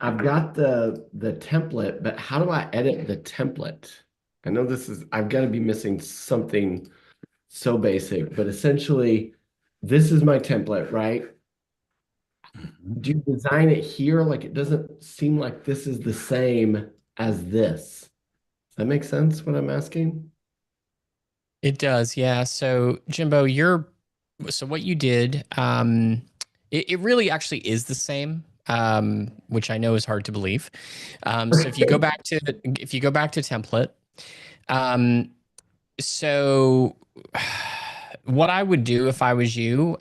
I've got the template, but how do I edit the template? I know I've got to be missing something so basic, but essentially this is my template, right? Do you design it here? Like, it doesn't seem like this is the same as this. Does that make sense, what I'm asking? It does, yeah. So Jimbo, what you did, it really actually is the same, which I know is hard to believe. So if you go back to template, so what I would do if I was you,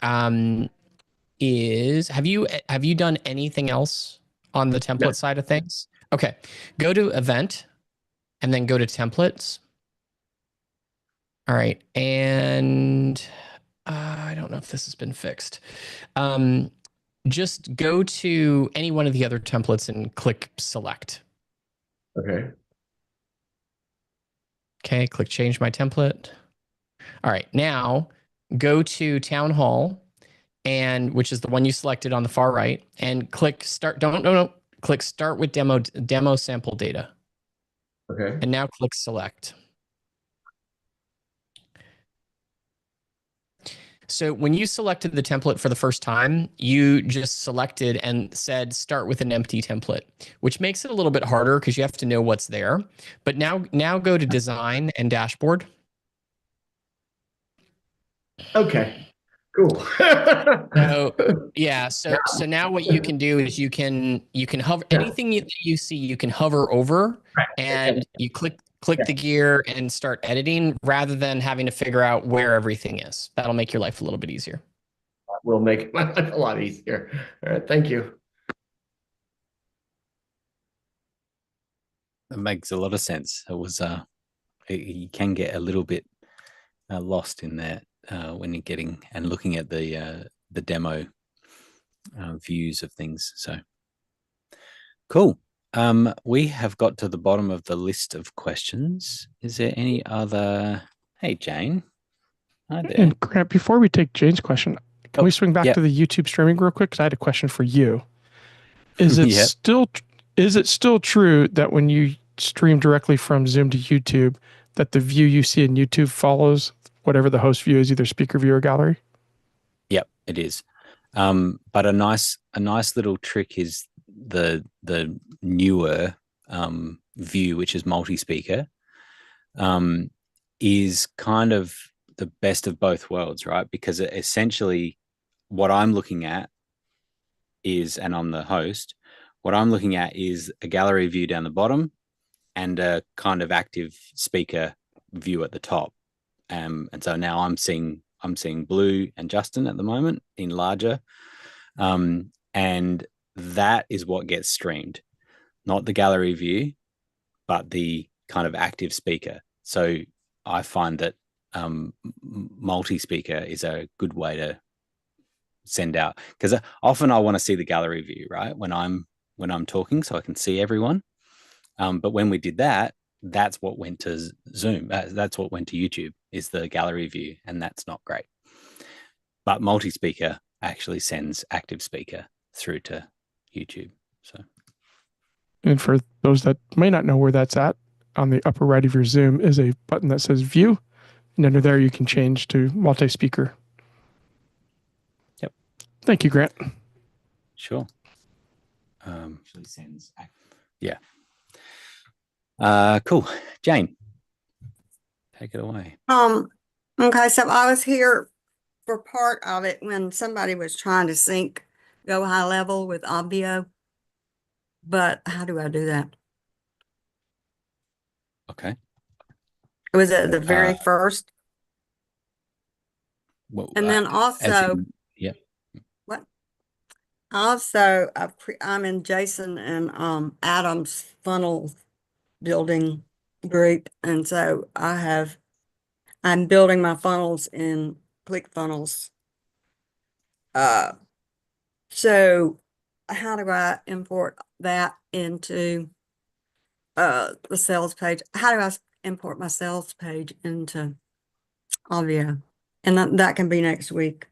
is have you done anything else on the template side of things? Okay, go to event and then go to templates. All right, and I don't know if this has been fixed. Just go to any one of the other templates and click select. Okay. Okay, click change my template. All right, now go to Town Hall, and which is the one you selected on the far right, and click start. Click start with demo sample data. Okay. And now click select. So when you selected the template for the first time, you just selected and said start with an empty template, which makes it a little bit harder because you have to know what's there. But now go to design and dashboard. Okay. Cool. So now what you can do is you can hover anything that you see, you can hover over and you click the gear and start editing rather than having to figure out where everything is. That'll make your life a little bit easier. Will make my life a lot easier. All right, thank you. That makes a lot of sense. It was you can get a little bit lost in that when you're getting and looking at the demo views of things. So cool. We have got to the bottom of the list of questions. Is there any other? Hey, Jane. Hi there. And Grant, before we take Jane's question, can we swing back to the YouTube streaming real quick? Because I had a question for you. Is it still true that when you stream directly from Zoom to YouTube, that the view you see in YouTube follows whatever the host view is, either speaker view or gallery? Yep, it is. But a nice little trick is the newer view, which is multi-speaker, is kind of the best of both worlds, right? Because essentially what I'm looking at is, and I'm the host, what I'm looking at is a gallery view down the bottom and a kind of active speaker view at the top. And so now I'm seeing Blue and Justin at the moment in larger. And that is what gets streamed, not the gallery view, but the kind of active speaker. So I find that multi-speaker is a good way to send out, because often I want to see the gallery view, right, when I'm talking, so I can see everyone. But when we did that, that's what went to Zoom. That's what went to YouTube, is the gallery view, and that's not great. But multi-speaker actually sends active speaker through to YouTube. So, and for those that may not know where that's at, on the upper right of your Zoom is a button that says View, and under there you can change to multi-speaker. Yep. Thank you, Grant. Sure. Actually sends. Yeah. Cool. Jane, take it away. Okay, so I was here for part of it when somebody was trying to sync Go High Level with Obvio, but how do I do that? Okay. It was at the very first. Well, And then also, yeah. what? Also, I'm in Jason and Adam's funnel building group, and so I'm building my funnels in ClickFunnels. So how do I import that into the sales page? How do I import my sales page into Obvio? And that can be next week.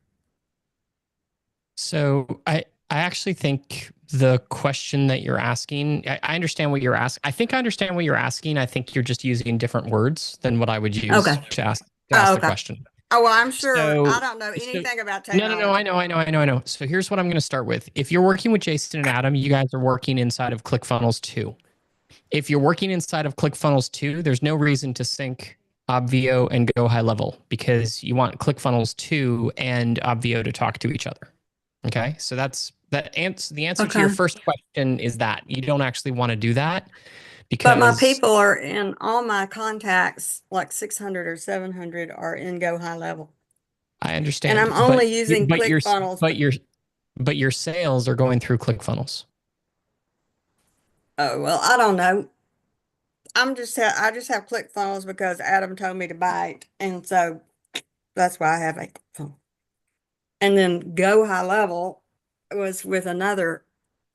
So I actually think the question that you're asking, I understand what you're asking. I think I understand what you're asking. I think you're just using different words than what I would use to ask the question. Oh, well, I'm sure I don't know anything about technology. No, I know. So here's what I'm going to start with. If you're working with Jason and Adam, you guys are working inside of ClickFunnels 2. If you're working inside of ClickFunnels 2, there's no reason to sync Obvio and Go High Level, because you want ClickFunnels 2 and Obvio to talk to each other. Okay, so that's the answer to your first question is that you don't actually want to do that, because but my people are in all my contacts, like 600 or 700 are in Go High Level. I understand, and I'm only using ClickFunnels. But your sales are going through ClickFunnels. Oh, well, I don't know. I just have ClickFunnels because Adam told me to buy it, and so that's why I have a ClickFunnels. And then Go High Level was with another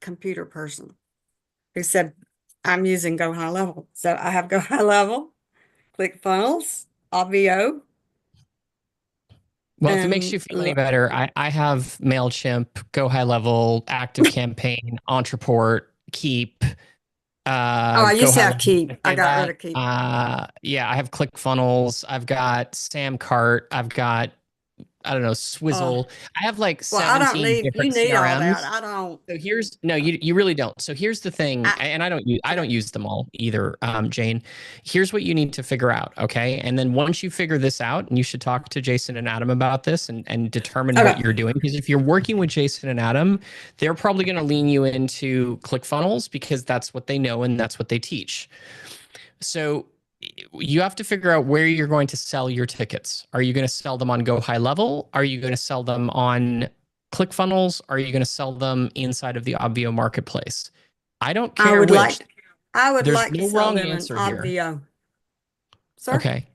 computer person who said, I'm using Go High Level. So I have Go High Level, ClickFunnels, Obvio. Well, if it makes you feel any better, I have MailChimp, Go High Level, Active Campaign, Entreport, Keep. I used to have Keep. I got rid of Keep. Yeah, I have ClickFunnels. I've got Samcart. I've got, I don't know, Swizzle. I have like 17 different CRMs. All that. I don't. So here's you really don't. So here's the thing, and I don't use them all either, Jane. Here's what you need to figure out, okay? And then once you figure this out, and you should talk to Jason and Adam about this and determine what you're doing, because if you're working with Jason and Adam, they're probably going to lean you into ClickFunnels because that's what they know and that's what they teach. So you have to figure out where you're going to sell your tickets. Are you going to sell them on Go High Level? Are you going to sell them on ClickFunnels? Are you going to sell them inside of the Obvio marketplace? I don't care which. I would There's like no to sell wrong them answer in here. Obvio. Sir? Okay.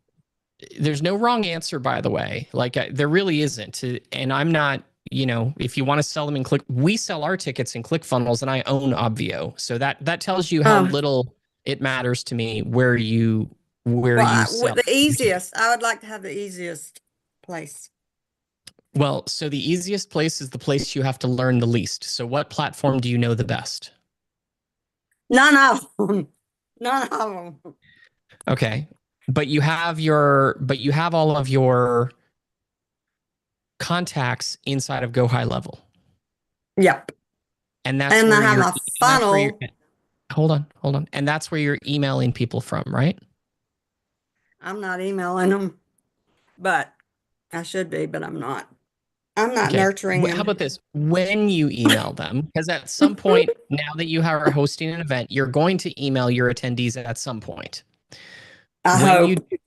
There's no wrong answer, by the way. Like there really isn't. And I'm not, if you want to sell them in we sell our tickets in ClickFunnels, and I own Obvio. So that tells you how little it matters to me where you sell. The easiest. I would like to have the easiest place. Well, so the easiest place is the place you have to learn the least. So what platform do you know the best? None of them. None of them. Okay. But you have all of your contacts inside of Go High Level. Yep. And that's and where I have my funnel. Hold on. And that's where you're emailing people from, right? I'm not emailing them, but I should be, but I'm not. I'm not Okay. nurturing How them. about this? When you email them, because at some point, now that you are hosting an event, you're going to email your attendees at some point. I When hope. you,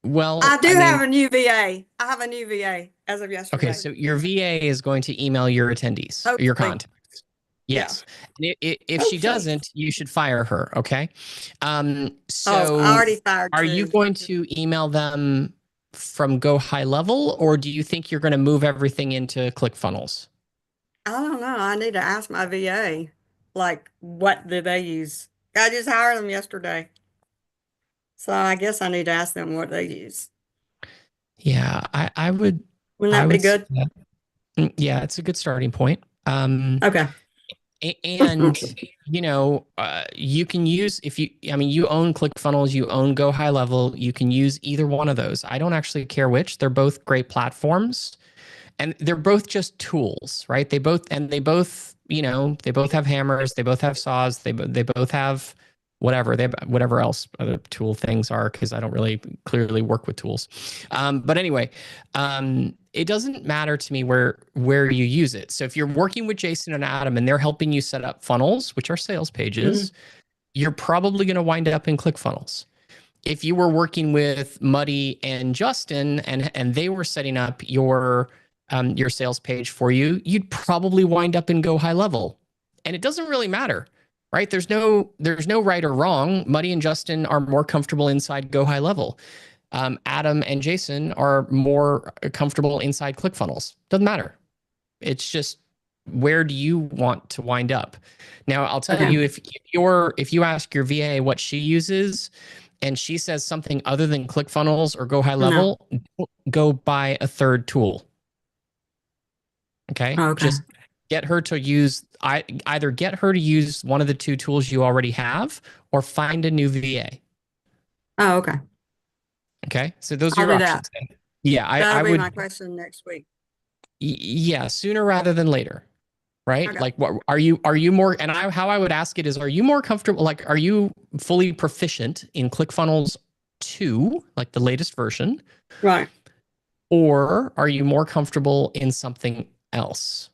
well, I do I mean, have a new VA. I have a new VA as of yesterday. okay, so your VA is going to email your attendees, or your Hopefully. contacts. Yes. And if she Hopefully. doesn't, you should fire her. Okay. Oh, So I already fired are you two. going to email them from Go High Level, or do you think you're going to move everything into ClickFunnels? I don't know. I need to ask my VA, like, what do they use? I just hired them yesterday. So I guess I need to ask them what they use. Yeah, I would. Wouldn't I that be would. good? Yeah, it's a good starting point. Okay. And you can use you own ClickFunnels, you own Go High Level, you can use either one of those. I don't actually care which. They're both great platforms, and they're both just tools, right? They both have hammers, they both have saws, they both have whatever else other tool things are, because I don't really clearly work with tools. But anyway, it doesn't matter to me where you use it. So if you're working with Jason and Adam and they're helping you set up funnels, which are sales pages, you're probably going to wind up in ClickFunnels. If you were working with Muddy and Justin and they were setting up your sales page for you, you'd probably wind up in Go High Level. And it doesn't really matter, right? There's no right or wrong. Muddy and Justin are more comfortable inside Go High Level. Adam and Jason are more comfortable inside ClickFunnels. Doesn't matter. It's just, where do you want to wind up? Now, I'll tell you, if you ask your VA what she uses, and she says something other than ClickFunnels or Go High Level, go buy a third tool. Okay? Just get her to use either get her to use one of the two tools you already have, or find a new VA. Oh, okay. Okay, so those are I'll your do options. that. Yeah, That'll I be would. my question next week. Yeah, sooner rather than later, right? Okay. Like, what are you more? And how I would ask it is, are you more comfortable? Like, are you fully proficient in ClickFunnels 2, like the latest version? Right. Or are you more comfortable in something else?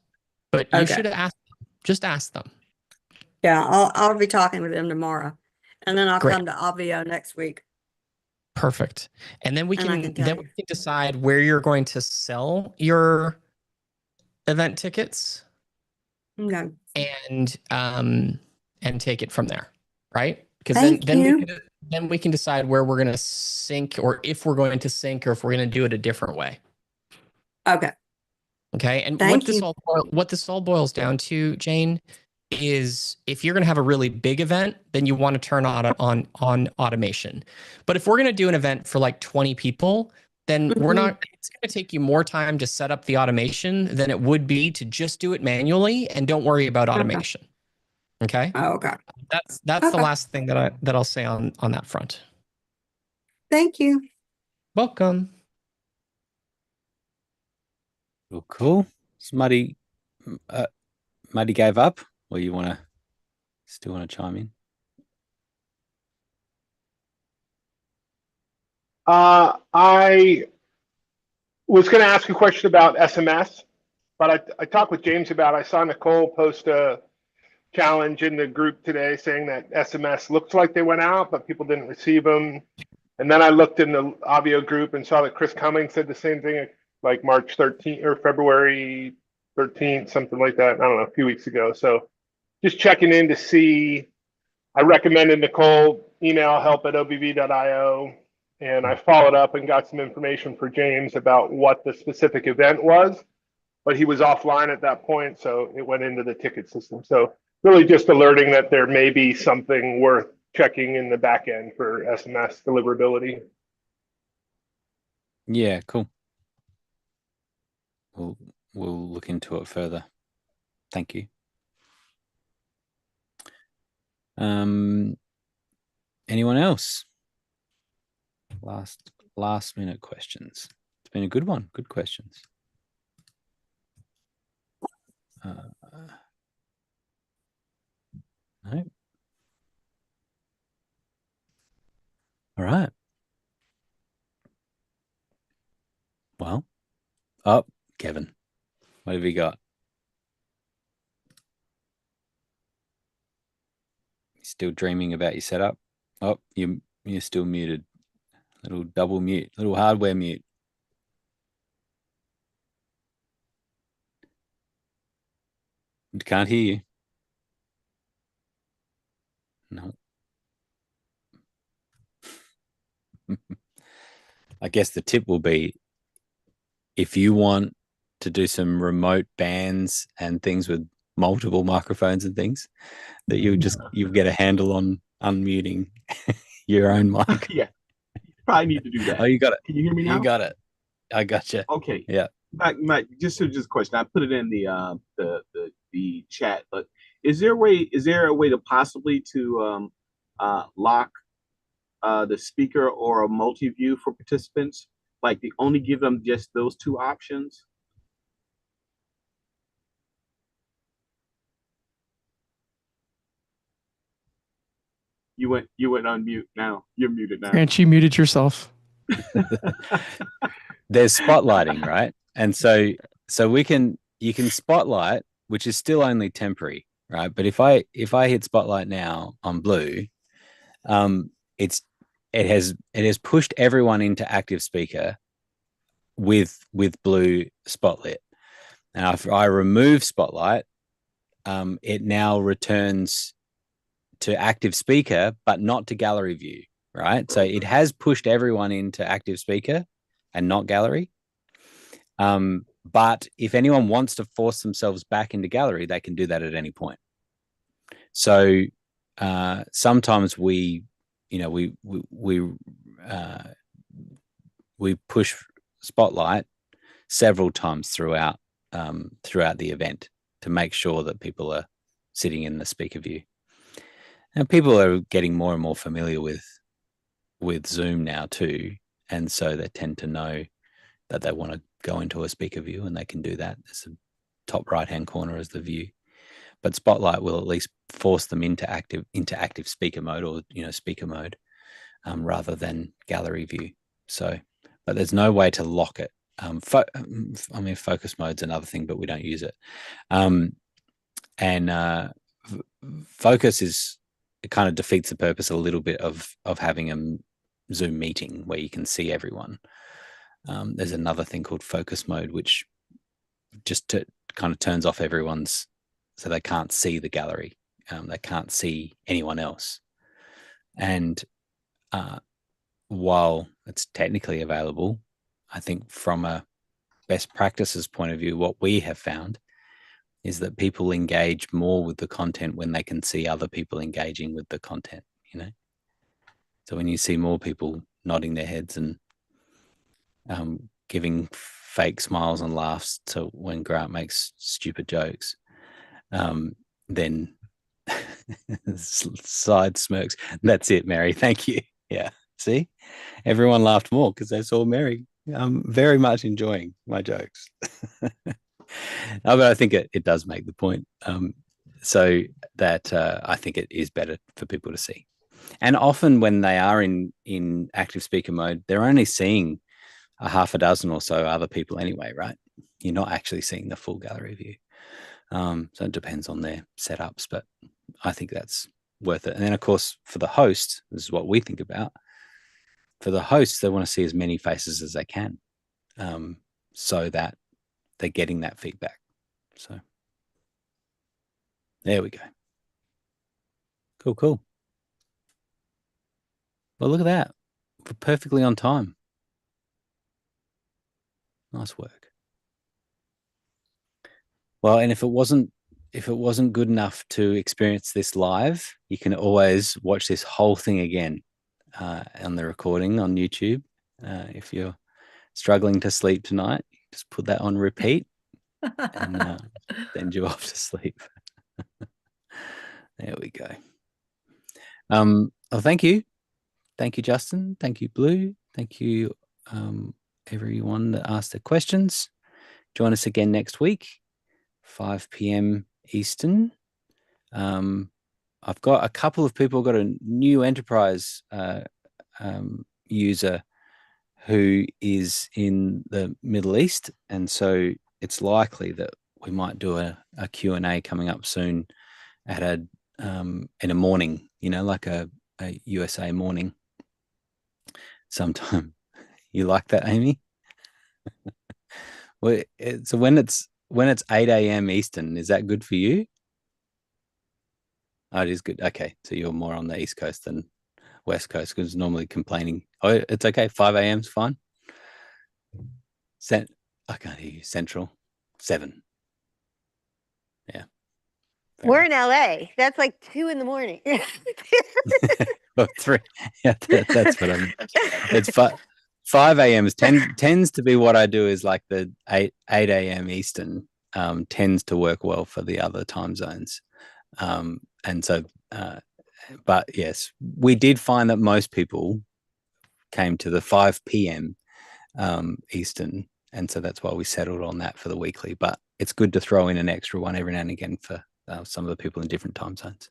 But you should just ask them. Yeah, I'll be talking with them tomorrow, and then I'll Great. come to Obvio next week. Perfect. And then we And I can can tell we can decide where you're going to sell your event tickets, Okay. and take it from there, right? Because Thank you. then we can decide where we're going to sync, or if we're going to sync, or if we're going to do it a different way. Okay. Okay. And Thank what this all boils down to, Jane, is if you're going to have a really big event, then you want to turn on automation. But if we're going to do an event for like 20 people, then it's going to take you more time to set up the automation than it would be to just do it manually and don't worry about automation. Okay. Okay. That's the last thing that I'll say on that front. Thank you. Welcome. Cool. Muddy gave up, or you still want to chime in? I was going to ask a question about SMS, but I talked with James about it. I saw Nicole post a challenge in the group today saying that SMS looks like they went out, but people didn't receive them. And then I looked in the Obvio group and saw that Chris Cummings said the same thing, like March 13th or February 13th, something like that. I don't know, a few weeks ago. So just checking in to see. I recommended Nicole email help@obv.io, and I followed up and got some information for James about what the specific event was, but he was offline at that point, so it went into the ticket system. So really just alerting that there may be something worth checking in the back end for SMS deliverability. Yeah, cool. We'll look into it further. Thank you. Anyone else? Last minute questions. It's been a good one. Good questions. No. All right. Well, oh, Kevin, what have you got? Still dreaming about your setup? Oh, you're still muted. Little double mute, little hardware mute. Can't hear you. No. I guess the tip will be if you want to do some remote bands and things with multiple microphones and things, that you'll get a handle on unmuting your own mic. Yeah, probably need to do that. Oh, you got it. Can you hear me now? You got it. I gotcha. Okay. Yeah. Mike, just a question. I put it in the chat, but is there a way to possibly to lock the speaker or a multi-view for participants? Like they only give them just those two options? You went on mute now. You're muted now. And you muted yourself. There's spotlighting, right? And so you can spotlight, which is still only temporary, right? But if I hit spotlight now on blue, it has pushed everyone into active speaker with blue spotlit. Now if I remove spotlight, it now returns to active speaker, but not to gallery view, right? So it has pushed everyone into active speaker and not gallery. But if anyone wants to force themselves back into gallery, they can do that at any point. So sometimes we push spotlight several times throughout the event to make sure that people are sitting in the speaker view. And people are getting more and more familiar with Zoom now too, and so they tend to know that they want to go into a speaker view, and they can do that. There's the top right-hand corner as the view, but Spotlight will at least force them into active speaker mode, or speaker mode, rather than gallery view. So, but there's no way to lock it. Focus mode's another thing, but we don't use it. Focus it kind of defeats the purpose a little bit of having a Zoom meeting where you can see everyone. There's another thing called focus mode, which just kind of turns off everyone's, so they can't see the gallery. They can't see anyone else. And while it's technically available, I think from a best practices point of view, what we have found is that people engage more with the content when they can see other people engaging with the content, So when you see more people nodding their heads and giving fake smiles and laughs to when Grant makes stupid jokes, then side smirks. That's it, Mary. Thank you. Yeah. See, everyone laughed more because they saw Mary. I'm very much enjoying my jokes. But I think it does make the point. So that I think it is better for people to see. And often when they are in active speaker mode, they're only seeing a half a dozen or so other people anyway, right? You're not actually seeing the full gallery view. So it depends on their setups, but I think that's worth it. And then, of course, for the host, this is what we think about. For the hosts, they want to see as many faces as they can, so that they're getting that feedback. So there we go. Cool. Well, look at that. We're perfectly on time. Nice work. Well, and if it wasn't good enough to experience this live, you can always watch this whole thing again on the recording on YouTube. If you're struggling to sleep tonight, just put that on repeat and send you off to sleep. There we go. Well, thank you, Justin. Thank you, Blue. Thank you, everyone that asked the questions. Join us again next week, 5 p.m. Eastern. I've got a couple of people got a new enterprise user who is in the Middle East, and so it's likely that we might do a Q&A coming up soon at in a morning, like a USA morning sometime. You like that, Amy? Well, so when it's 8 a.m. Eastern, is that good for you? Oh, it is good. Okay, so you're more on the East Coast than West Coast, because normally complaining. Oh, it's okay. 5 a.m. is fine. I can't hear you. Central 7. Yeah. We're in LA. That's like 2 in the morning. Well, 3. Yeah, that's what I'm. It's 5 a.m. tends to be what I do, is like the 8 a.m. Eastern tends to work well for the other time zones. And so, but yes, we did find that most people came to the 5 p.m. Eastern, and so that's why we settled on that for the weekly. But it's good to throw in an extra one every now and again for some of the people in different time zones.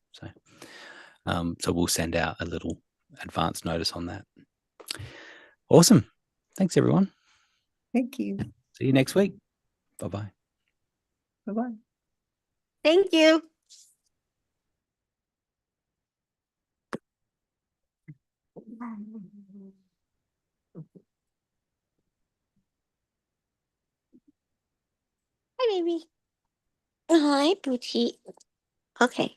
So we'll send out a little advance notice on that. Awesome. Thanks, everyone. Thank you. See you next week. Bye-bye. Bye-bye. Thank you. Hi, baby. Hi, Boochie. Okay.